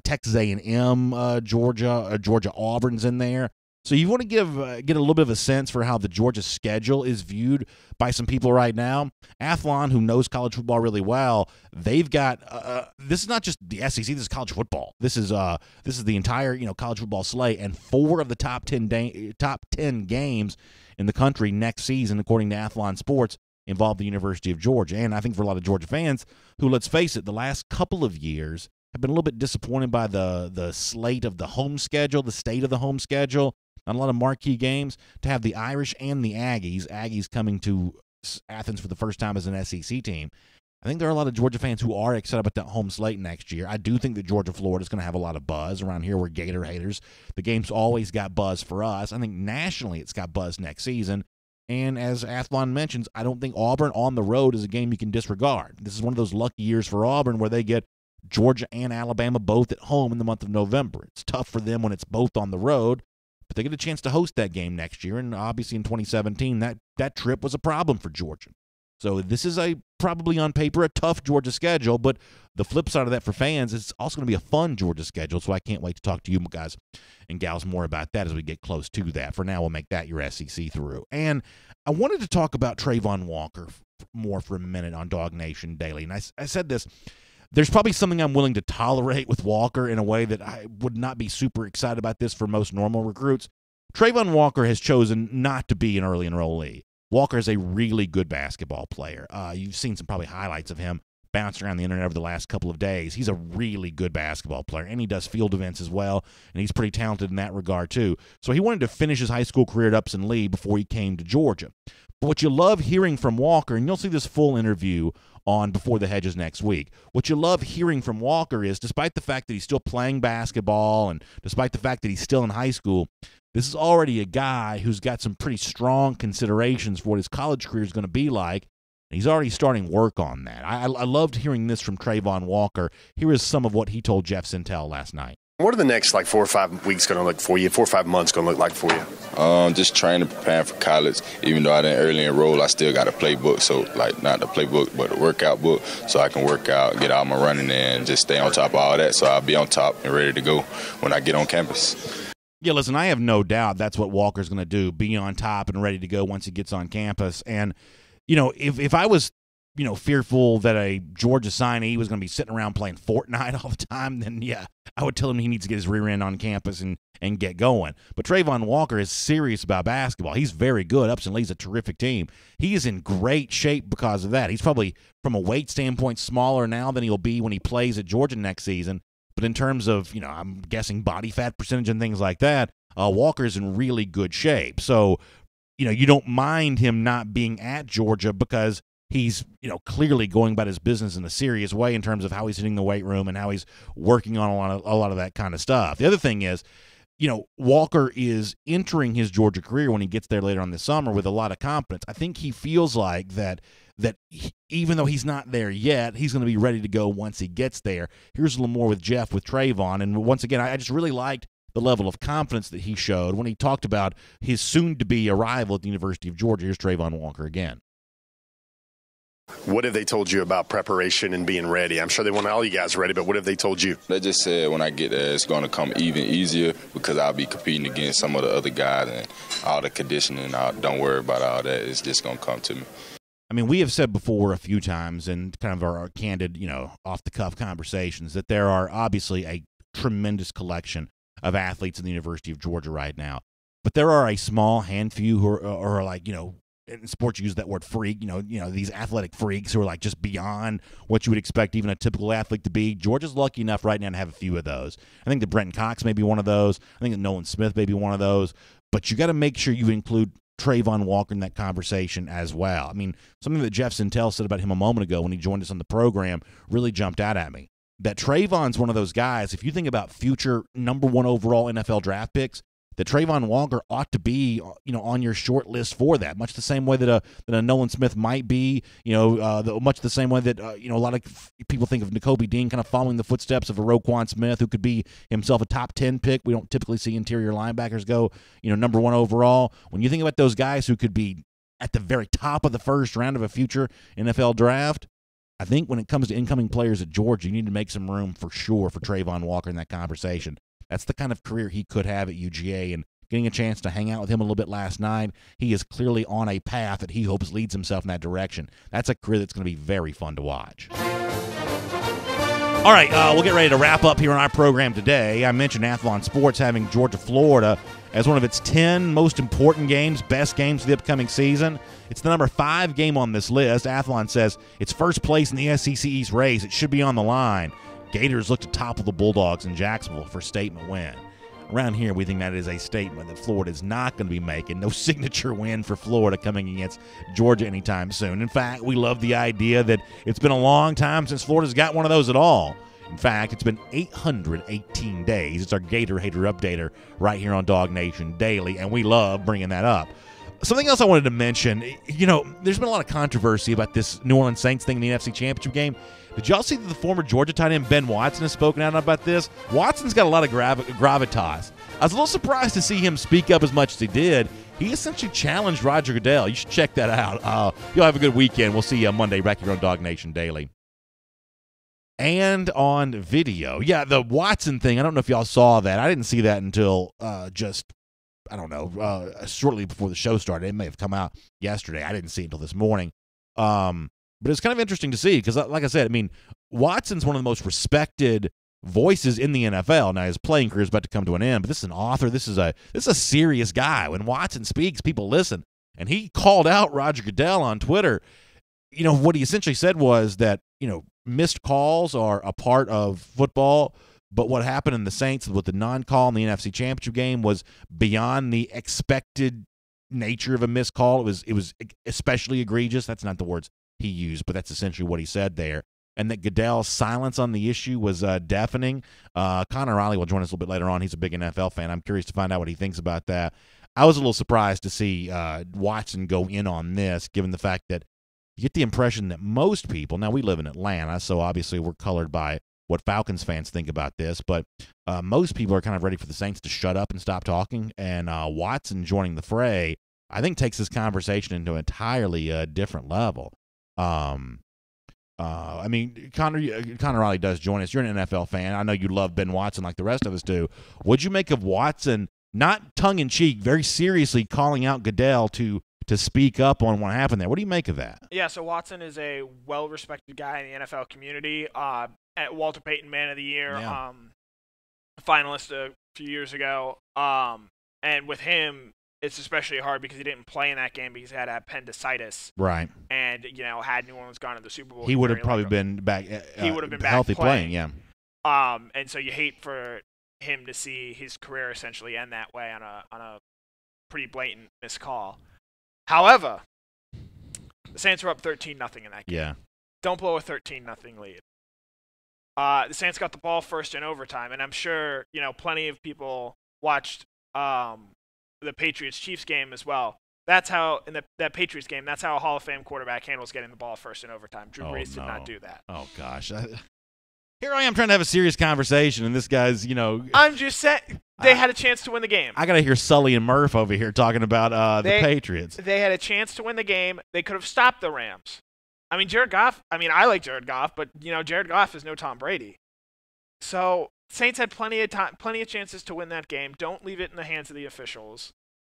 Texas A&M, Georgia. Georgia Auburn's in there. So you want to get a little bit of a sense for how the Georgia schedule is viewed by some people right now. Athlon, who knows college football really well, they've got this is not just the SEC. This is college football. This is the entire college football slate, and 4 of the top 10 games in the country next season, according to Athlon Sports, involve the University of Georgia. And I think for a lot of Georgia fans, who, let's face it, the last couple of years have been a little bit disappointed by the slate of the home schedule, the state of the home schedule. Not a lot of marquee games. To have the Irish and the Aggies coming to Athens for the first time as an SEC team, I think there are a lot of Georgia fans who are excited about that home slate next year. I do think that Georgia-Florida is going to have a lot of buzz. Around here, we're Gator haters. The game's always got buzz for us. I think nationally it's got buzz next season. And as Athlon mentions, I don't think Auburn on the road is a game you can disregard. This is one of those lucky years for Auburn where they get Georgia and Alabama both at home in the month of November. It's tough for them when it's both on the road. But they get a chance to host that game next year, and obviously in 2017, that trip was a problem for Georgia. So this is probably on paper a tough Georgia schedule, but the flip side of that for fans, it's also going to be a fun Georgia schedule, so I can't wait to talk to you guys and gals more about that as we get close to that. For now, we'll make that your SEC through. And I wanted to talk about Travon Walker more for a minute on DawgNation Daily, and I said this. There's probably something I'm willing to tolerate with Walker in a way that I would not be super excited about this for most normal recruits. Travon Walker has chosen not to be an early enrollee. Walker is a really good basketball player. You've seen some probably highlights of him bouncing around the internet over the last couple of days. He's a really good basketball player, and he does field events as well, and he's pretty talented in that regard too. So he wanted to finish his high school career at Upson Lee before he came to Georgia. But what you love hearing from Walker, and you'll see this full interview on Before the Hedges next week, what you love hearing from Walker is, despite the fact that he's still playing basketball and despite the fact that he's still in high school, this is already a guy who's got some pretty strong considerations for what his college career is going to be like. And he's already starting work on that. I loved hearing this from Travon Walker. Here is some of what he told Jeff Sintel last night. What are the next 4 or 5 weeks going to look for you? 4 or 5 months going to look like for you? Just training, preparing for college. Even though I didn't early enroll, I still got a playbook. So not the playbook, but a workout book, so I can work out, get out my running, and just stay on top of all that. So I'll be on top and ready to go when I get on campus. Yeah, listen, I have no doubt that's what Walker's going to do, be on top and ready to go once he gets on campus. And, if I was fearful that a Georgia signee was going to be sitting around playing Fortnite all the time, then yeah, I would tell him he needs to get his rear end on campus and get going. But Travon Walker is serious about basketball. He's very good. Upson Lee's a terrific team. He is in great shape because of that. He's probably, from a weight standpoint, smaller now than he'll be when he plays at Georgia next season. But in terms of, I'm guessing body fat percentage and things like that, Walker's in really good shape. So, you don't mind him not being at Georgia because he's, clearly going about his business in a serious way in terms of how he's hitting the weight room and how he's working on a lot of that kind of stuff. The other thing is, Walker is entering his Georgia career when he gets there later on this summer with a lot of confidence. I think he feels like that even though he's not there yet, he's going to be ready to go once he gets there. Here's a little more with Jeff with Travon. And once again, I just really liked the level of confidence that he showed when he talked about his soon-to-be arrival at the University of Georgia. Here's Travon Walker again. What have they told you about preparation and being ready? I'm sure they want all you guys ready, but what have they told you? They just said when I get there, it's going to come even easier because I'll be competing against some of the other guys and all the conditioning. Don't worry about all that. It's just going to come to me. I mean, we have said before a few times in kind of our candid, off-the-cuff conversations that there are obviously a tremendous collection of athletes in the University of Georgia right now. But there are a small handful who are like, in sports you use that word freak, these athletic freaks who are like just beyond what you would expect even a typical athlete to be. Georgia's lucky enough right now to have a few of those. I think that Brenton Cox may be one of those. I think that Nolan Smith may be one of those. But you got to make sure you include Trayvon Walker in that conversation as well. I mean, something that Jeff Sintel said about him a moment ago when he joined us on the program really jumped out at me. That Trayvon's one of those guys, if you think about future number 1 overall NFL draft picks, that Trayvon Walker ought to be, on your short list for that. Much the same way that a Nolan Smith might be, much the same way that a lot of people think of Nakobe Dean kind of following the footsteps of a Roquan Smith, who could be himself a top 10 pick. We don't typically see interior linebackers go, number 1 overall. When you think about those guys who could be at the very top of the first round of a future NFL draft, I think when it comes to incoming players at Georgia, you need to make some room for sure for Trayvon Walker in that conversation. That's the kind of career he could have at UGA, and getting a chance to hang out with him a little bit last night, he is clearly on a path that he hopes leads himself in that direction. That's a career that's going to be very fun to watch. All right, we'll get ready to wrap up here on our program today. I mentioned Athlon Sports having Georgia-Florida as one of its 10 most important games, best games of the upcoming season. It's the number 5 game on this list. Athlon says it's first place in the SEC East race. It should be on the line. Gators look to topple the Bulldogs in Jacksonville for a statement win. Around here, we think that is a statement that Florida is not going to be making. No signature win for Florida coming against Georgia anytime soon. In fact, we love the idea that it's been a long time since Florida's got one of those at all. In fact, it's been 818 days. It's our Gator Hater Updater right here on DawgNation Daily, and we love bringing that up. Something else I wanted to mention, there's been a lot of controversy about this New Orleans Saints thing in the NFC Championship game. Did y'all see that the former Georgia tight end Ben Watson has spoken out about this? Watson's got a lot of gravitas. I was a little surprised to see him speak up as much as he did. He essentially challenged Roger Goodell. You should check that out. You'll have a good weekend. We'll see you on Monday back here on DawgNation Daily. And on video. Yeah, the Watson thing, I don't know if y'all saw that. I didn't see that until shortly before the show started. It may have come out yesterday. I didn't see it until this morning. But it's kind of interesting to see because, like I said, Watson's one of the most respected voices in the NFL. Now, his playing career is about to come to an end, but this is an author. This is a serious guy. When Watson speaks, people listen. And he called out Roger Goodell on Twitter. What he essentially said was that, missed calls are a part of football, but what happened in the Saints with the non-call in the NFC Championship game was beyond the expected nature of a missed call. It was especially egregious. That's not the words he used, but that's essentially what he said there. And that Goodell's silence on the issue was deafening. Connor Riley will join us a little bit later on. He's a big NFL fan. I'm curious to find out what he thinks about that. I was a little surprised to see Watson go in on this, given the fact that you get the impression that most people, now we live in Atlanta, so obviously we're colored by what Falcons fans think about this, but most people are kind of ready for the Saints to shut up and stop talking, and Watson joining the fray, I think, takes this conversation into an entirely different level. Connor Riley does join us. You're an NFL fan. I know you love Ben Watson like the rest of us do. What'd you make of Watson, not tongue-in-cheek, very seriously calling out Goodell to speak up on what happened there? What do you make of that? Yeah, so Watson is a well-respected guy in the NFL community. At Walter Payton Man of the Year, finalist a few years ago. And with him, it's especially hard because he didn't play in that game because he had appendicitis. Right. And, had New Orleans gone to the Super Bowl, he would have probably been back. He would have been healthy back playing. Yeah. And so you hate for him to see his career essentially end that way on a pretty blatant missed call. However, the Saints were up 13-0 in that game. Yeah. Don't blow a 13-0 lead. The Saints got the ball first in overtime, and I'm sure plenty of people watched the Patriots-Chiefs game as well. That's how in that Patriots game, that's how a Hall of Fame quarterback handles getting the ball first in overtime. Drew Brees did not do that. Oh gosh, here I am trying to have a serious conversation, and this guy's I'm just saying they had a chance to win the game. I gotta hear Sully and Murph over here talking about the Patriots. They had a chance to win the game. They could have stopped the Rams. Jared Goff. I like Jared Goff, but Jared Goff is no Tom Brady. So Saints had plenty of chances to win that game. Don't leave it in the hands of the officials.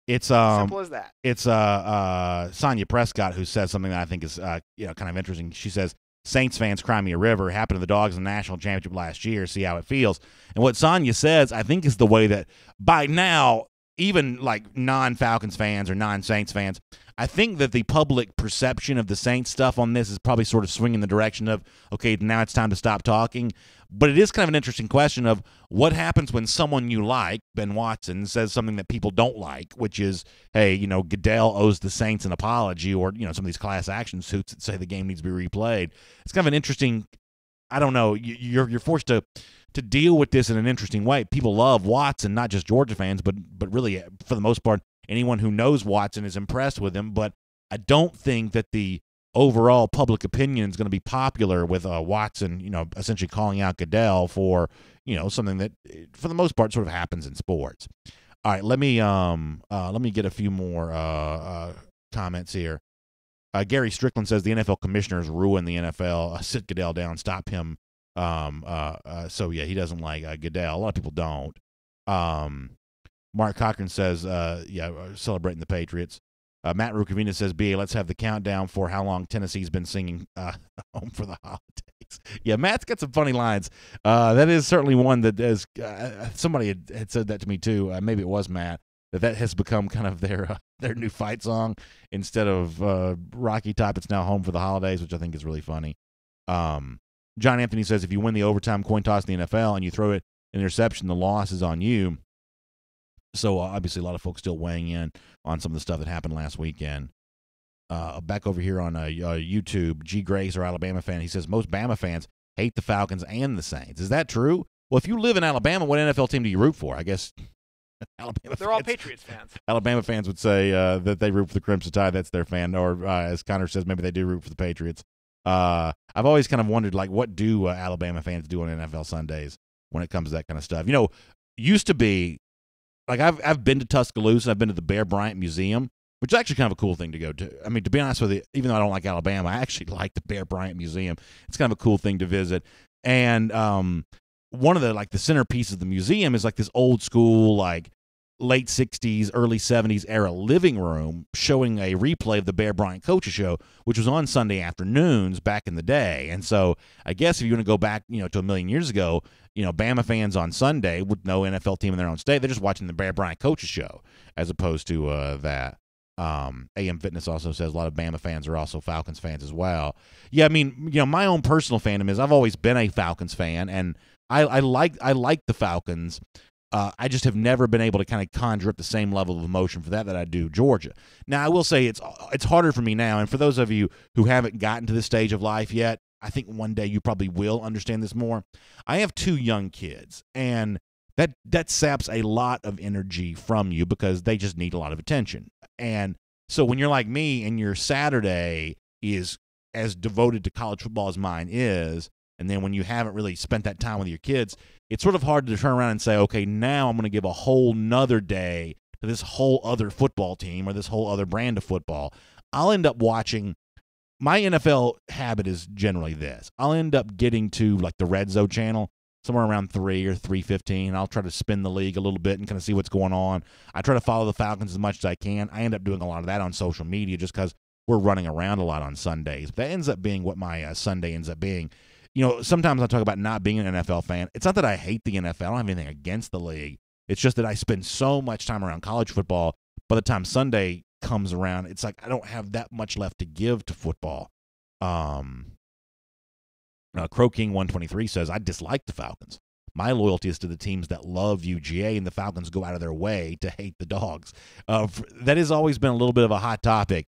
It's simple as that. It's Sonia Prescott who says something that I think is kind of interesting. She says, Saints fans cry me a river. Happened to the Dogs in the national championship last year. See how it feels. And what Sonia says, I think, is the way that by now even like non-Falcons fans or non-Saints fans, I think that the public perception of the Saints stuff on this is probably sort of swinging the direction of, okay, now it's time to stop talking. But it is kind of an interesting question of what happens when someone you like, Ben Watson, says something that people don't like, which is, hey, Goodell owes the Saints an apology, or, some of these class action suits that say the game needs to be replayed. It's kind of an interesting, I don't know, you're forced to deal with this in an interesting way. People love Watson, not just Georgia fans, but really, for the most part, anyone who knows Watson is impressed with him. But I don't think that the overall public opinion is going to be popular with Watson, essentially calling out Goodell for, something that, for the most part, sort of happens in sports. All right, let me get a few more comments here. Gary Strickland says the NFL commissioners ruin the NFL. Sit Goodell down, stop him. So yeah, he doesn't like Goodell. A lot of people don't. Mark Cochran says, celebrating the Patriots. Matt Rukavina says, BA, let's have the countdown for how long Tennessee's been singing Home for the Holidays. Yeah, Matt's got some funny lines. That is certainly one that is, somebody had said that to me too. Maybe it was Matt, that has become kind of their new fight song. Instead of Rocky Top, it's now Home for the Holidays, which I think is really funny. John Anthony says, if you win the overtime coin toss in the NFL and you throw it an interception, the loss is on you. So obviously a lot of folks still weighing in on some of the stuff that happened last weekend. Back over here on YouTube, G. Grace, our Alabama fan, he says, most Bama fans hate the Falcons and the Saints. Is that true? Well, if you live in Alabama, what NFL team do you root for? I guess Alabama They're all Patriots fans. Alabama fans would say that they root for the Crimson Tide. That's their fan. Or as Connor says, maybe they do root for the Patriots. I've always kind of wondered, like, what do Alabama fans do on NFL Sundays when it comes to that kind of stuff? Used to be, like, I've been to Tuscaloosa, I've been to the Bear Bryant Museum, which is actually kind of a cool thing to go to. I mean, to be honest with you, even though I don't like Alabama, I actually like the Bear Bryant Museum. It's kind of a cool thing to visit. And one of the centerpieces of the museum is like this old school, like, late 60s, early 70s era living room showing a replay of the Bear Bryant Coaches Show, which was on Sunday afternoons back in the day. And so I guess if you want to go back, to a million years ago, Bama fans on Sunday with no NFL team in their own state, they're just watching the Bear Bryant Coaches Show as opposed to that. AM Fitness also says a lot of Bama fans are also Falcons fans as well. Yeah, I mean, my own personal fandom is I've always been a Falcons fan, and I like the Falcons. I just have never been able to kind of conjure up the same level of emotion for that I do Georgia. Now, I will say it's harder for me now, and for those of you who haven't gotten to this stage of life yet, I think one day you probably will understand this more. I have 2 young kids, and that saps a lot of energy from you because they just need a lot of attention. And so when you're like me and your Saturday is as devoted to college football as mine is, and then when you haven't really spent that time with your kids, it's sort of hard to turn around and say, okay, now I'm going to give a whole nother day to this whole other football team or this whole other brand of football. I'll end up watching. My NFL habit is generally this. I'll end up getting to like the Red Zone channel somewhere around 3 or 3:15. I'll try to spin the league a little bit and kind of see what's going on. I try to follow the Falcons as much as I can. I end up doing a lot of that on social media just because we're running around a lot on Sundays. But that ends up being what my Sunday ends up being. Sometimes I talk about not being an NFL fan. It's not that I hate the NFL. I don't have anything against the league. It's just that I spend so much time around college football. By the time Sunday comes around, it's like I don't have that much left to give to football. Crow King 123 says, I dislike the Falcons. My loyalty is to the teams that love UGA, and the Falcons go out of their way to hate the Dogs. That has always been a little bit of a hot topic.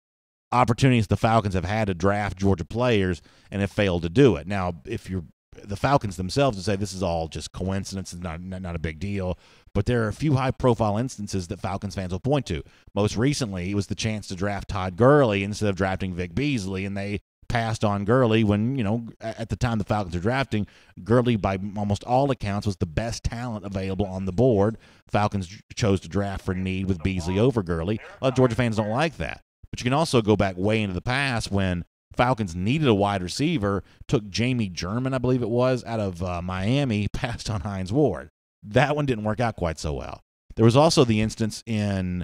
Opportunities the Falcons have had to draft Georgia players and have failed to do it. Now, if you're the Falcons themselves to say this is all just coincidence, it's not a big deal, but there are a few high-profile instances that Falcons fans will point to. Most recently, it was the chance to draft Todd Gurley instead of drafting Vic Beasley, and they passed on Gurley when, at the time the Falcons were drafting, Gurley, by almost all accounts, was the best talent available on the board. Falcons chose to draft for need with Beasley over Gurley. A lot of Georgia fans don't like that. But you can also go back way into the past when Falcons needed a wide receiver, took Jamie German, I believe it was, out of Miami, passed on Hines Ward. That one didn't work out quite so well. There was also the instance in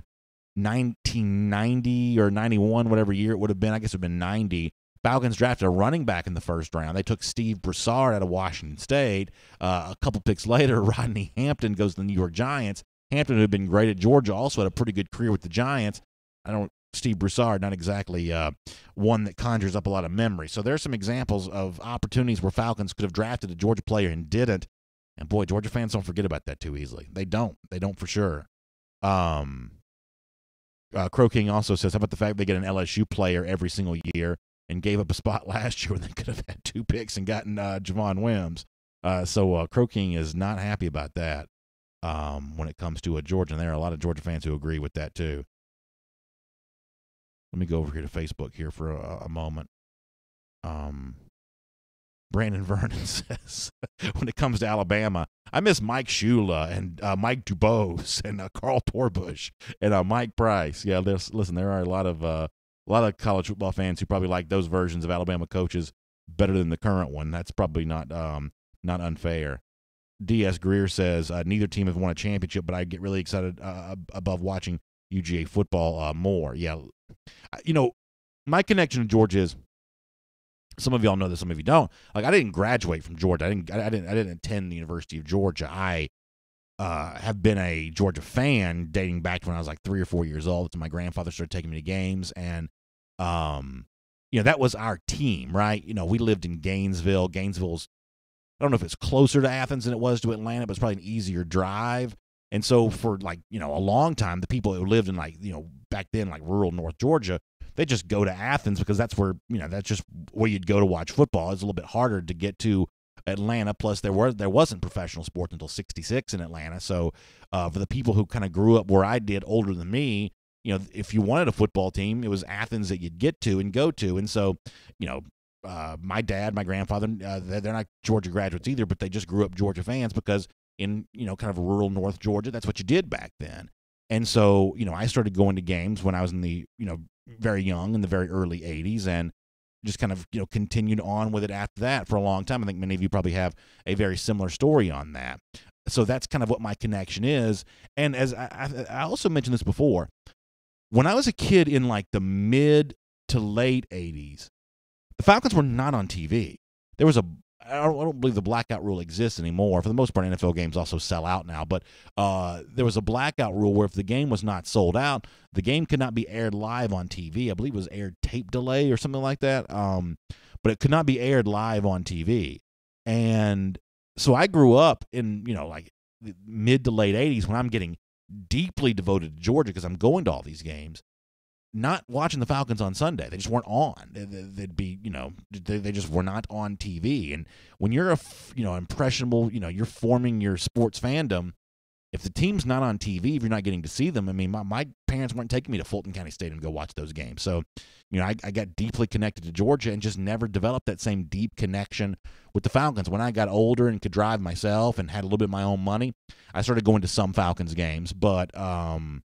1990 or 91, whatever year it would have been. I guess it would have been 90. Falcons drafted a running back in the first round. They took Steve Broussard out of Washington State. A couple picks later, Rodney Hampton goes to the New York Giants. Hampton, who had been great at Georgia, also had a pretty good career with the Giants. Steve Broussard, not exactly one that conjures up a lot of memory. So there's some examples of opportunities where Falcons could have drafted a Georgia player and didn't. And, boy, Georgia fans don't forget about that too easily. They don't. They don't for sure. Crow King also says, how about the fact they get an LSU player every single year and gave up a spot last year when they could have had 2 picks and gotten Javon Wims. So Crow King is not happy about that when it comes to a Georgia. And there are a lot of Georgia fans who agree with that too. Let me go over here to Facebook here for a moment. Brandon Vernon says, when it comes to Alabama, I miss Mike Shula and Mike Dubose and Carl Torbush and Mike Price. Yeah, listen, there are a lot of college football fans who probably like those versions of Alabama coaches better than the current one. That's probably not unfair. D.S. Greer says, neither team have won a championship, but I get really excited above watching UGA football more. Yeah, my connection to Georgia is, some of y'all know this, some of you don't. Like, I didn't graduate from Georgia. I didn't attend the University of Georgia. I have been a Georgia fan dating back to when I was like 3 or 4 years old. My grandfather started taking me to games, and that was our team, right? We lived in Gainesville. Gainesville's, I don't know if it's closer to Athens than it was to Atlanta, but it's probably an easier drive. And so for a long time, the people who lived in back then rural North Georgia, they just go to Athens because that's where, that's just where you'd go to watch football. It's a little bit harder to get to Atlanta. Plus, there wasn't professional sports until '66 in Atlanta. So for the people who kind of grew up where I did, older than me, if you wanted a football team, it was Athens that you'd get to and go to. And so, my dad, my grandfather, they're not Georgia graduates either, but they just grew up Georgia fans because in, kind of rural North Georgia, that's what you did back then. And so, I started going to games when I was in the, very young, in the very early 80s, and just kind of, continued on with it after that for a long time. I think many of you probably have a very similar story on that. So that's kind of what my connection is. And as I also mentioned this before, when I was a kid in the mid to late 80s, the Falcons were not on TV. There was I don't believe the blackout rule exists anymore. For the most part, NFL games also sell out now. But there was a blackout rule where if the game was not sold out, the game could not be aired live on TV. I believe it was aired tape delay or something like that. But it could not be aired live on TV. And so I grew up in, the mid to late 80s when I'm getting deeply devoted to Georgia because I'm going to all these games, not watching the Falcons on Sunday. They just weren't on. They'd be, they just were not on TV. And when you're impressionable, you're forming your sports fandom. If the team's not on TV, if you're not getting to see them, I mean, my parents weren't taking me to Fulton County Stadium to go watch those games. So, I got deeply connected to Georgia and just never developed that same deep connection with the Falcons. When I got older and could drive myself and had a little bit of my own money, I started going to some Falcons games. But when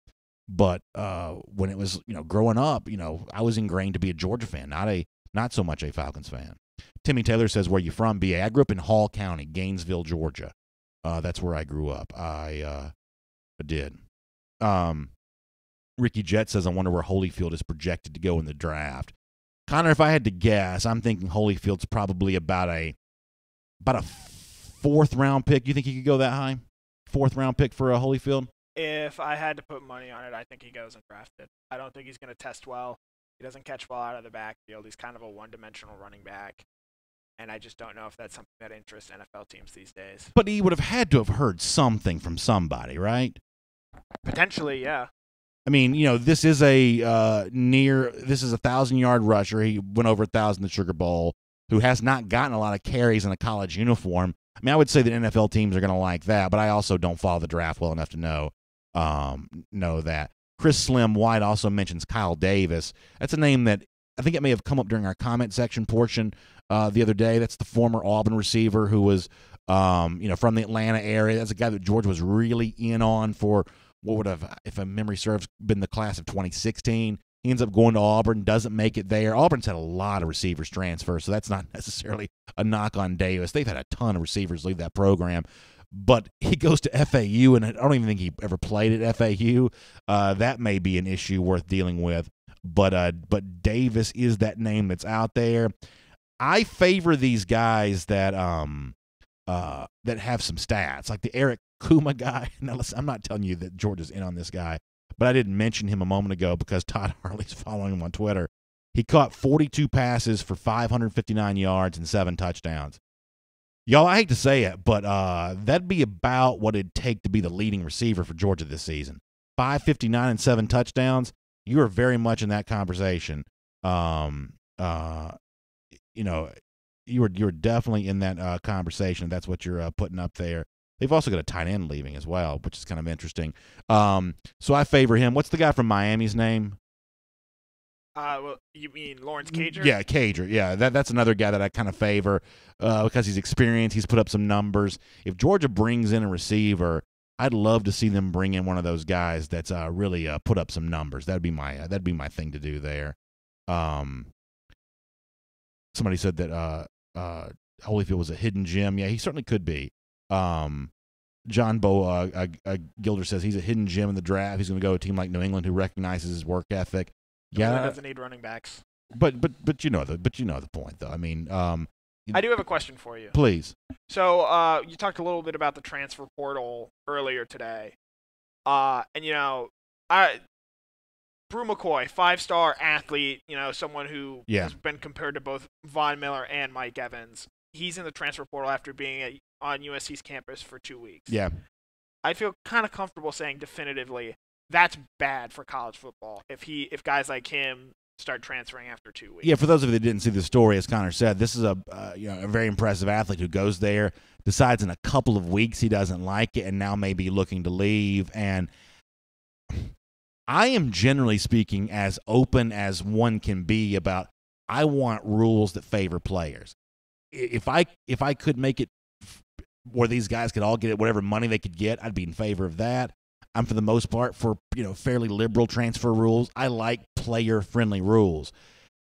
it was, growing up, I was ingrained to be a Georgia fan, not so much a Falcons fan. Timmy Taylor says, where you from, BA? I grew up in Hall County, Gainesville, Georgia. That's where I grew up. I did. Ricky Jet says, I wonder where Holyfield is projected to go in the draft. Connor, if I had to guess, I'm thinking Holyfield's probably about a 4th round pick. You think he could go that high? 4th round pick for a Holyfield? If I had to put money on it, I think he goes undrafted. I don't think he's going to test well. He doesn't catch well out of the backfield. He's kind of a one-dimensional running back. And I just don't know if that's something that interests NFL teams these days. But he would have had to have heard something from somebody, right? Potentially, yeah. I mean, this is a 1,000-yard rusher. He went over 1,000 at Sugar Bowl, who has not gotten a lot of carries in a college uniform. I mean, I would say that NFL teams are going to like that, but I also don't follow the draft well enough to know that. Chris Slim White also mentions Kyle Davis. That's a name that I think it may have come up during our comment section portion the other day. That's the former Auburn receiver who was, from the Atlanta area. That's a guy that Georgia was really in on for what would have, if my memory serves, been the class of 2016. He ends up going to Auburn, doesn't make it there. Auburn's had a lot of receivers transfer, so that's not necessarily a knock on Davis. They've had a ton of receivers leave that program. But he goes to FAU, and I don't even think he ever played at FAU. That may be an issue worth dealing with. But Davis is that name that's out there. I favor these guys that that have some stats, like the Eric Kuma guy. Now, listen, I'm not telling you that Georgia's in on this guy, but I didn't mention him a moment ago because Todd Harley's following him on Twitter. He caught 42 passes for 559 yards and 7 touchdowns. Y'all, I hate to say it, but that'd be about what it'd take to be the leading receiver for Georgia this season. 559 and 7 touchdowns. You are very much in that conversation. You're definitely in that conversation. That's what you're putting up there. They've also got a tight end leaving as well, which is kind of interesting. So I favor him. What's the guy from Miami's name? Well, you mean Lawrence Cager? Yeah, Cager. Yeah, that's another guy that I kind of favor because he's experienced. He's put up some numbers. If Georgia brings in a receiver, I'd love to see them bring in one of those guys that's really put up some numbers. That'd be my thing to do there. Somebody said that Holyfield was a hidden gem. Yeah, he certainly could be. John Gilder says he's a hidden gem in the draft. He's going to go to a team like New England who recognizes his work ethic. Yeah, doesn't need running backs. But you know the point though. I mean, I do have a question for you. Please. So you talked a little bit about the transfer portal earlier today, and Brew McCoy, 5-star athlete, someone who has been compared to both Von Miller and Mike Evans. He's in the transfer portal after being on USC's campus for 2 weeks. Yeah. I feel kind of comfortable saying definitively that's bad for college football if guys like him start transferring after 2 weeks. Yeah, for those of you that didn't see the story, as Connor said, this is a very impressive athlete who goes there, decides in a couple of weeks he doesn't like it, and now may be looking to leave. And I am generally speaking as open as one can be about I want rules that favor players. If I could make it where these guys could all get whatever money they could get, I'd be in favor of that. I'm for the most part for fairly liberal transfer rules. I like player-friendly rules.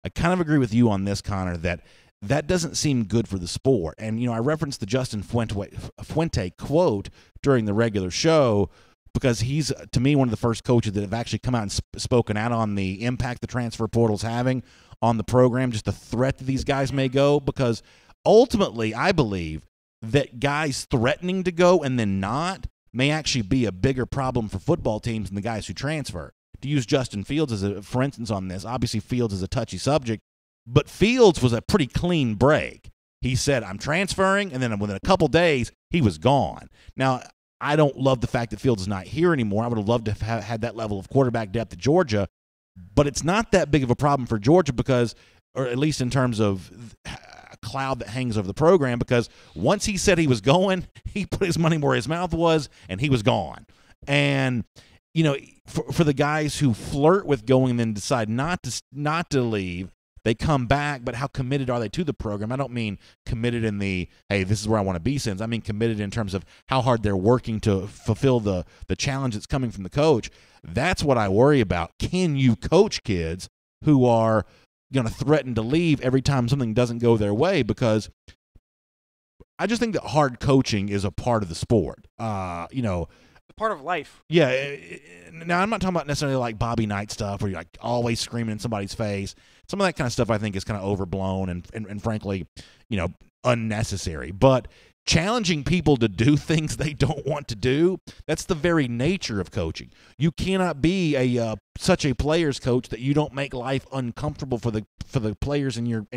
I kind of agree with you on this, Connor, that doesn't seem good for the sport. And I referenced the Justin Fuente quote during the regular show because he's, to me, one of the first coaches that have actually come out and spoken out on the impact the transfer portal's having on the program, just the threat that these guys may go. Because ultimately, I believe that guys threatening to go and then not may actually be a bigger problem for football teams than the guys who transfer. To use Justin Fields for instance on this, obviously Fields is a touchy subject, but Fields was a pretty clean break. He said, I'm transferring, and then within a couple days, he was gone. Now, I don't love the fact that Fields is not here anymore. I would have loved to have had that level of quarterback depth at Georgia, but it's not that big of a problem for Georgia because, or at least in terms of cloud that hangs over the program, because once he said he was going, he put his money where his mouth was, and he was gone. And for the guys who flirt with going and then decide not to leave, they come back. But how committed are they to the program? I don't mean committed in the hey, this is where I want to be sense. I mean committed in terms of how hard they're working to fulfill the challenge that's coming from the coach. That's what I worry about. Can you coach kids who are going to threaten to leave every time something doesn't go their way? Because I just think that hard coaching is a part of the sport. Part of life. Yeah. Now, I'm not talking about necessarily like Bobby Knight stuff where you're like always screaming in somebody's face. Some of that kind of stuff I think is kind of overblown and frankly, unnecessary. But challenging people to do things they don't want to do, that's the very nature of coaching. You cannot be such a player's coach that you don't make life uncomfortable for the players in your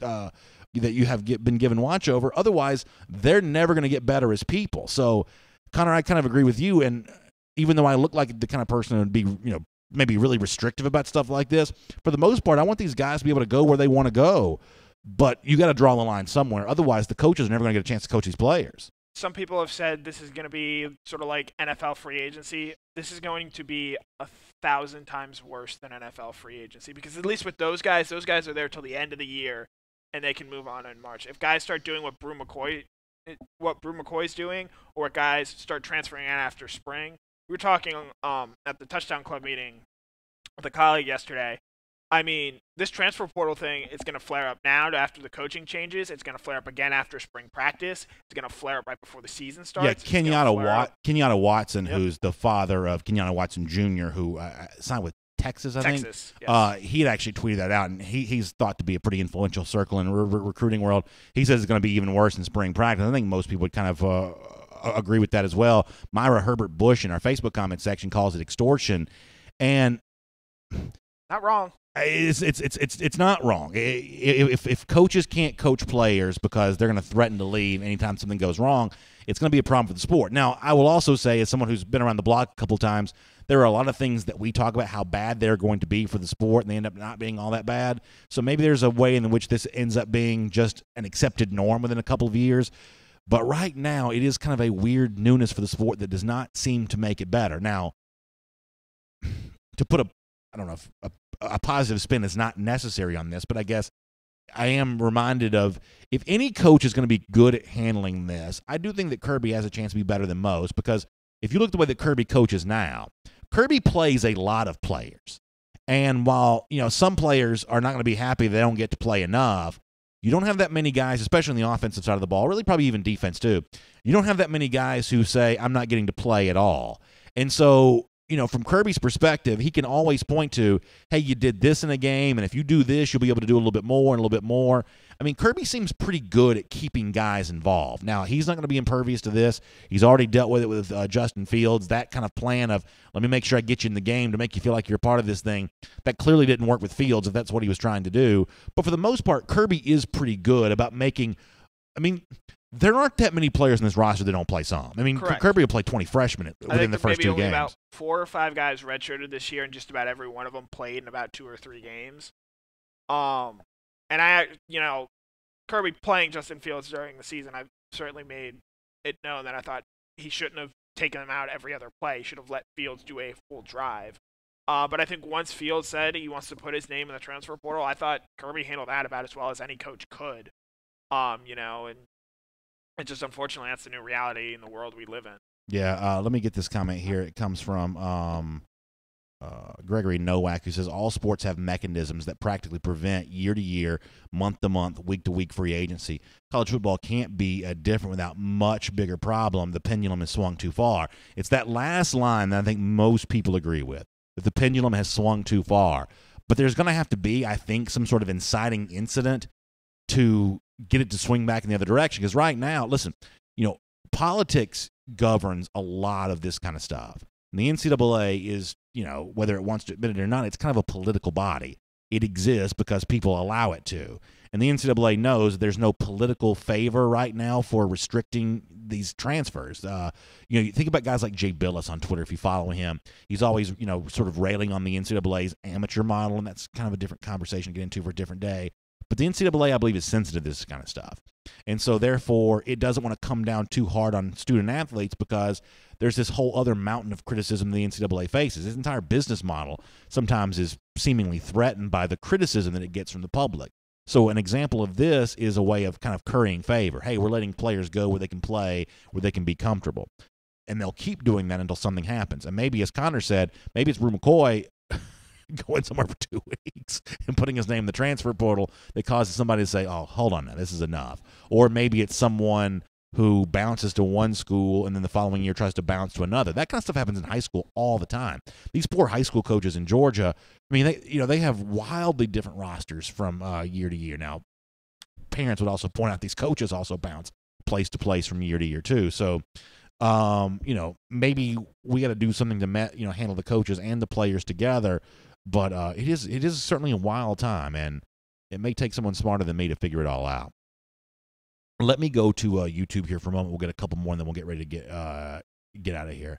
that you have been given watch over. Otherwise, they're never going to get better as people. So, Connor, I kind of agree with you. And even though I look like the kind of person who would be, maybe really restrictive about stuff like this, for the most part, I want these guys to be able to go where they want to go. But you got to draw the line somewhere. Otherwise, the coaches are never going to get a chance to coach these players. Some people have said this is going to be sort of like NFL free agency. This is going to be 1,000 times worse than NFL free agency because at least with those guys are there till the end of the year, and they can move on in March. If guys start doing what Brew McCoy's doing, or guys start transferring out after spring, we were talking at the Touchdown Club meeting with a colleague yesterday. I mean, this transfer portal thing is going to flare up now after the coaching changes. It's going to flare up again after spring practice. It's going to flare up right before the season starts. Yeah, Kenyatta Watson, who's the father of Kenyatta Watson Jr., who signed with Texas, I think. Yes. He had actually tweeted that out, and he's thought to be a pretty influential circle in the recruiting world. He says it's going to be even worse in spring practice. I think most people would kind of agree with that as well. Myra Herbert Bush in our Facebook comment section calls it extortion, and not wrong. It's not wrong. If coaches can't coach players because they're going to threaten to leave anytime something goes wrong, it's going to be a problem for the sport. Now, I will also say, as someone who's been around the block a couple of times, there are a lot of things that we talk about how bad they're going to be for the sport, and they end up not being all that bad. So maybe there's a way in which this ends up being just an accepted norm within a couple of years. But right now, it is kind of a weird newness for the sport that does not seem to make it better. Now, to put a positive spin is not necessary on this, but I guess I am reminded of, if any coach is going to be good at handling this, I do think that Kirby has a chance to be better than most, because if you look at the way that Kirby coaches now, Kirby plays a lot of players. And while, some players are not going to be happy they don't get to play enough, you don't have that many guys, especially on the offensive side of the ball, really probably even defense too. You don't have that many guys who say, I'm not getting to play at all. And so, from Kirby's perspective, he can always point to, hey, you did this in a game, and if you do this, you'll be able to do a little bit more and a little bit more. I mean, Kirby seems pretty good at keeping guys involved. Now, he's not going to be impervious to this. He's already dealt with it with Justin Fields. That kind of plan of, let me make sure I get you in the game to make you feel like you're a part of this thing, that clearly didn't work with Fields if that's what he was trying to do. But for the most part, Kirby is pretty good about making – there aren't that many players in this roster that don't play some. Correct. Kirby will play 20 freshmen within the first 2 games. Maybe only about 4 or 5 guys redshirted this year, and just about every one of them played in about 2 or 3 games. And Kirby playing Justin Fields during the season, I've certainly made it known that I thought he shouldn't have taken him out every other play. He should have let Fields do a full drive. But I think once Fields said he wants to put his name in the transfer portal, I thought Kirby handled that about as well as any coach could. And it's just, unfortunately, that's the new reality in the world we live in. Yeah, let me get this comment here. It comes from Gregory Nowak, who says, all sports have mechanisms that practically prevent year-to-year, month-to-month, week-to-week free agency. College football can't be different without much bigger problem. The pendulum has swung too far. It's that last line that I think most people agree with, that the pendulum has swung too far. But there's going to have to be, I think, some sort of inciting incident to get it to swing back in the other direction. Because right now, listen, politics governs a lot of this kind of stuff. And the NCAA is, whether it wants to admit it or not, it's kind of a political body. It exists because people allow it to. And the NCAA knows there's no political favor right now for restricting these transfers. You think about guys like Jay Billis on Twitter. If you follow him, he's always, sort of railing on the NCAA's amateur model, and that's kind of a different conversation to get into for a different day. But the NCAA, I believe, is sensitive to this kind of stuff. And so, therefore, it doesn't want to come down too hard on student-athletes, because there's this whole other mountain of criticism the NCAA faces. Its entire business model sometimes is seemingly threatened by the criticism that it gets from the public. So an example of this is a way of kind of currying favor. Hey, we're letting players go where they can play, where they can be comfortable. And they'll keep doing that until something happens. And maybe, as Connor said, maybe it's Brew McCoy going somewhere for 2 weeks and putting his name in the transfer portal that causes somebody to say, oh, hold on now, this is enough. Or maybe it's someone who bounces to one school and then the following year tries to bounce to another. That kind of stuff happens in high school all the time. These poor high school coaches in Georgia, they have wildly different rosters from year to year. Now, parents would also point out these coaches also bounce place to place from year to year too. So, maybe we got to do something to handle the coaches and the players together. But it is certainly a wild time, and it may take someone smarter than me to figure it all out. Let me go to YouTube here for a moment. We'll get a couple more, and then we'll get ready to get out of here.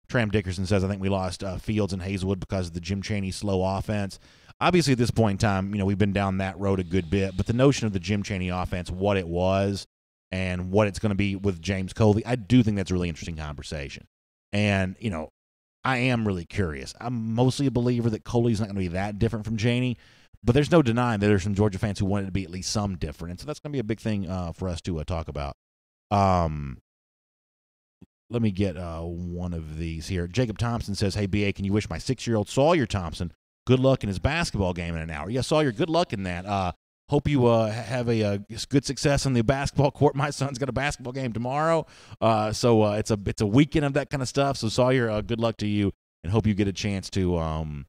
Tram Dickerson says, I think we lost Fields and Hazelwood because of the Jim Chaney slow offense. Obviously, at this point in time, we've been down that road a good bit. But the notion of the Jim Chaney offense, what it was, and what it's going to be with James Coley, I do think that's a really interesting conversation. And, I am really curious. I'm mostly a believer that Coley's not going to be that different from Chaney, but there's no denying that there's some Georgia fans who want it to be at least some different. And so that's going to be a big thing for us to talk about. Let me get one of these here. Jacob Thompson says, hey, BA, can you wish my 6-year-old Sawyer Thompson good luck in his basketball game in an hour? Yeah, Sawyer, good luck in that. Hope you have a good success on the basketball court. My son's got a basketball game tomorrow, so it's a weekend of that kind of stuff. So Sawyer, good luck to you, and hope you get a chance to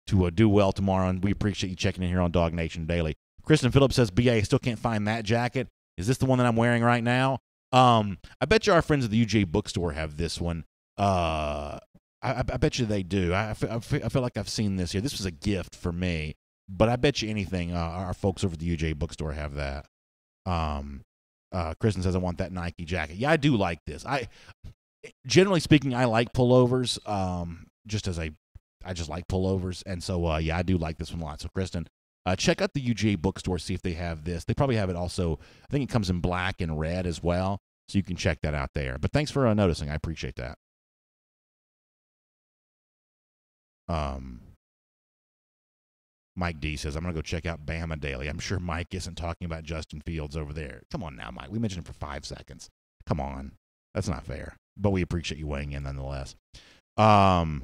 do well tomorrow. And we appreciate you checking in here on DawgNation Daily. Kristen Phillips says, "BA, I still can't find that jacket. Is this the one that I'm wearing right now?" I bet you our friends at the UJ Bookstore have this one. I bet you they do. I feel like I've seen this here. This was a gift for me. But I bet you anything, our folks over at the UJ Bookstore have that. Kristen says, I want that Nike jacket. Yeah, I do like this. Generally speaking, I like pullovers. I just like pullovers, and so yeah, I do like this one a lot. So Kristen, check out the UJ Bookstore, see if they have this. They probably have it also. I think it comes in black and red as well, so you can check that out there. But thanks for noticing. I appreciate that. Mike D says, I'm going to go check out Bama Daily. I'm sure Mike isn't talking about Justin Fields over there. Come on now, Mike. We mentioned him for 5 seconds. Come on. That's not fair. But we appreciate you weighing in nonetheless. Brian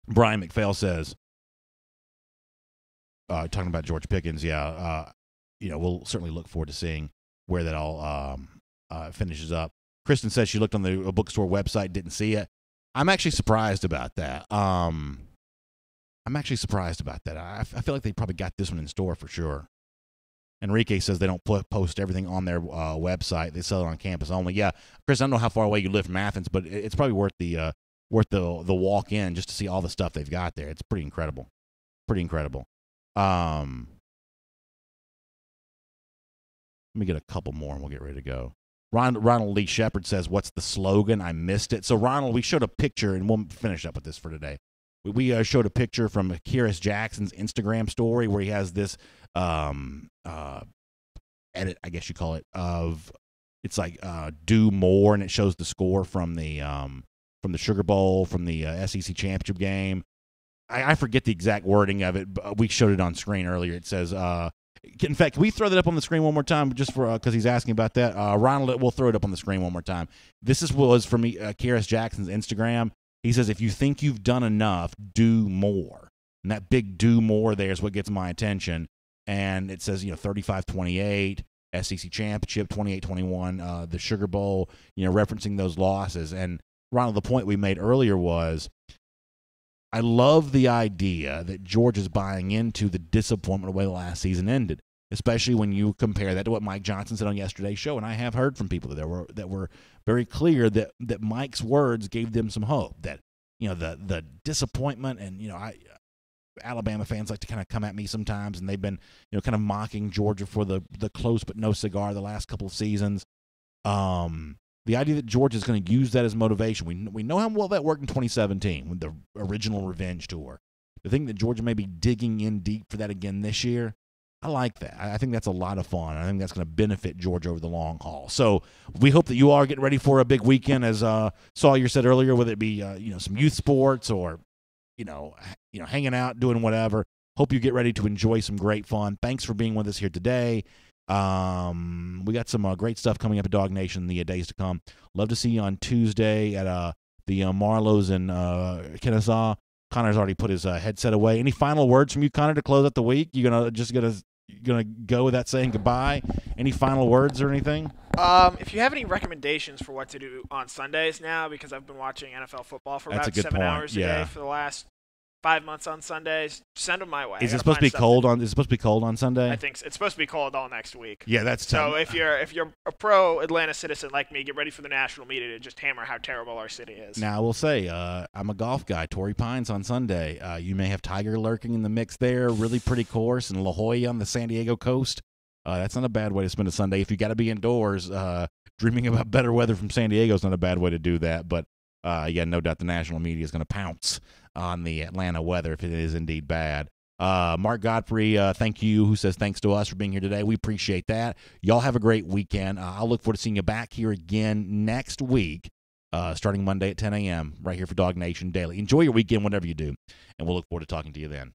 McPhail says, talking about George Pickens, yeah, we'll certainly look forward to seeing where that all finishes up. Kristen says she looked on the bookstore website, didn't see it. I'm actually surprised about that. I feel like they probably got this one in store for sure. Enrique says they don't post everything on their website. They sell it on campus only. Yeah, Chris, I don't know how far away you live from Athens, but it's probably worth the walk in just to see all the stuff they've got there. It's pretty incredible. Let me get a couple more and we'll get ready to go. Ronald Lee Shepard says, what's the slogan? I missed it. So, Ronald, we showed a picture, and we'll finish up with this for today. We showed a picture from Kearis Jackson's Instagram story where he has this edit, I guess you call it, of it's like do more, and it shows the score from the Sugar Bowl, from the SEC championship game. I forget the exact wording of it, but we showed it on screen earlier. It says, in fact, can we throw that up on the screen one more time just for because he's asking about that? Ronald, we'll throw it up on the screen one more time. This was from Kearis Jackson's Instagram. He says, if you think you've done enough, do more. And that big do more there is what gets my attention. And it says, 35-28, SEC championship, 28-21, the Sugar Bowl, referencing those losses. And Ronald, the point we made earlier was, I love the idea that George is buying into the disappointment of the way the last season ended, especially when you compare that to what Mike Johnson said on yesterday's show. And I have heard from people that were very clear that Mike's words gave them some hope, that the disappointment, and Alabama fans like to kind of come at me sometimes, and they've been kind of mocking Georgia for the close but no cigar the last couple of seasons. The idea that Georgia is going to use that as motivation. We know how well that worked in 2017 with the original revenge tour. The thing that Georgia may be digging in deep for that again this year, I like that. I think that's a lot of fun. I think that's going to benefit Georgia over the long haul. So we hope that you all are getting ready for a big weekend, as Sawyer said earlier, whether it be some youth sports or hanging out, doing whatever. Hope you get ready to enjoy some great fun. Thanks for being with us here today. We got some great stuff coming up at DawgNation in the days to come. Love to see you on Tuesday at the Marlows in Kennesaw. Connor's already put his headset away. Any final words from you, Connor, to close out the week? You gonna go without saying goodbye? Any final words or anything? If you have any recommendations for what to do on Sundays now, because I've been watching NFL football for about 7 hours a day for the last 5 months on Sundays, send them my way. Is it supposed to be cold on Sunday? I think it's supposed to be cold all next week. Yeah, that's tough. So if you're a pro Atlanta citizen like me, get ready for the national media to just hammer how terrible our city is. Now I will say, I'm a golf guy. Torrey Pines on Sunday. You may have Tiger lurking in the mix there. Really pretty course, and La Jolla on the San Diego coast. That's not a bad way to spend a Sunday. If you got to be indoors, dreaming about better weather from San Diego is not a bad way to do that. But no doubt the national media is going to pounce on the Atlanta weather if it is indeed bad. Mark Godfrey, thank you, who says thanks to us for being here today. We appreciate that. Y'all have a great weekend. I'll look forward to seeing you back here again next week, starting Monday at 10 a.m. right here for DawgNation Daily. Enjoy your weekend, whatever you do, and we'll look forward to talking to you then.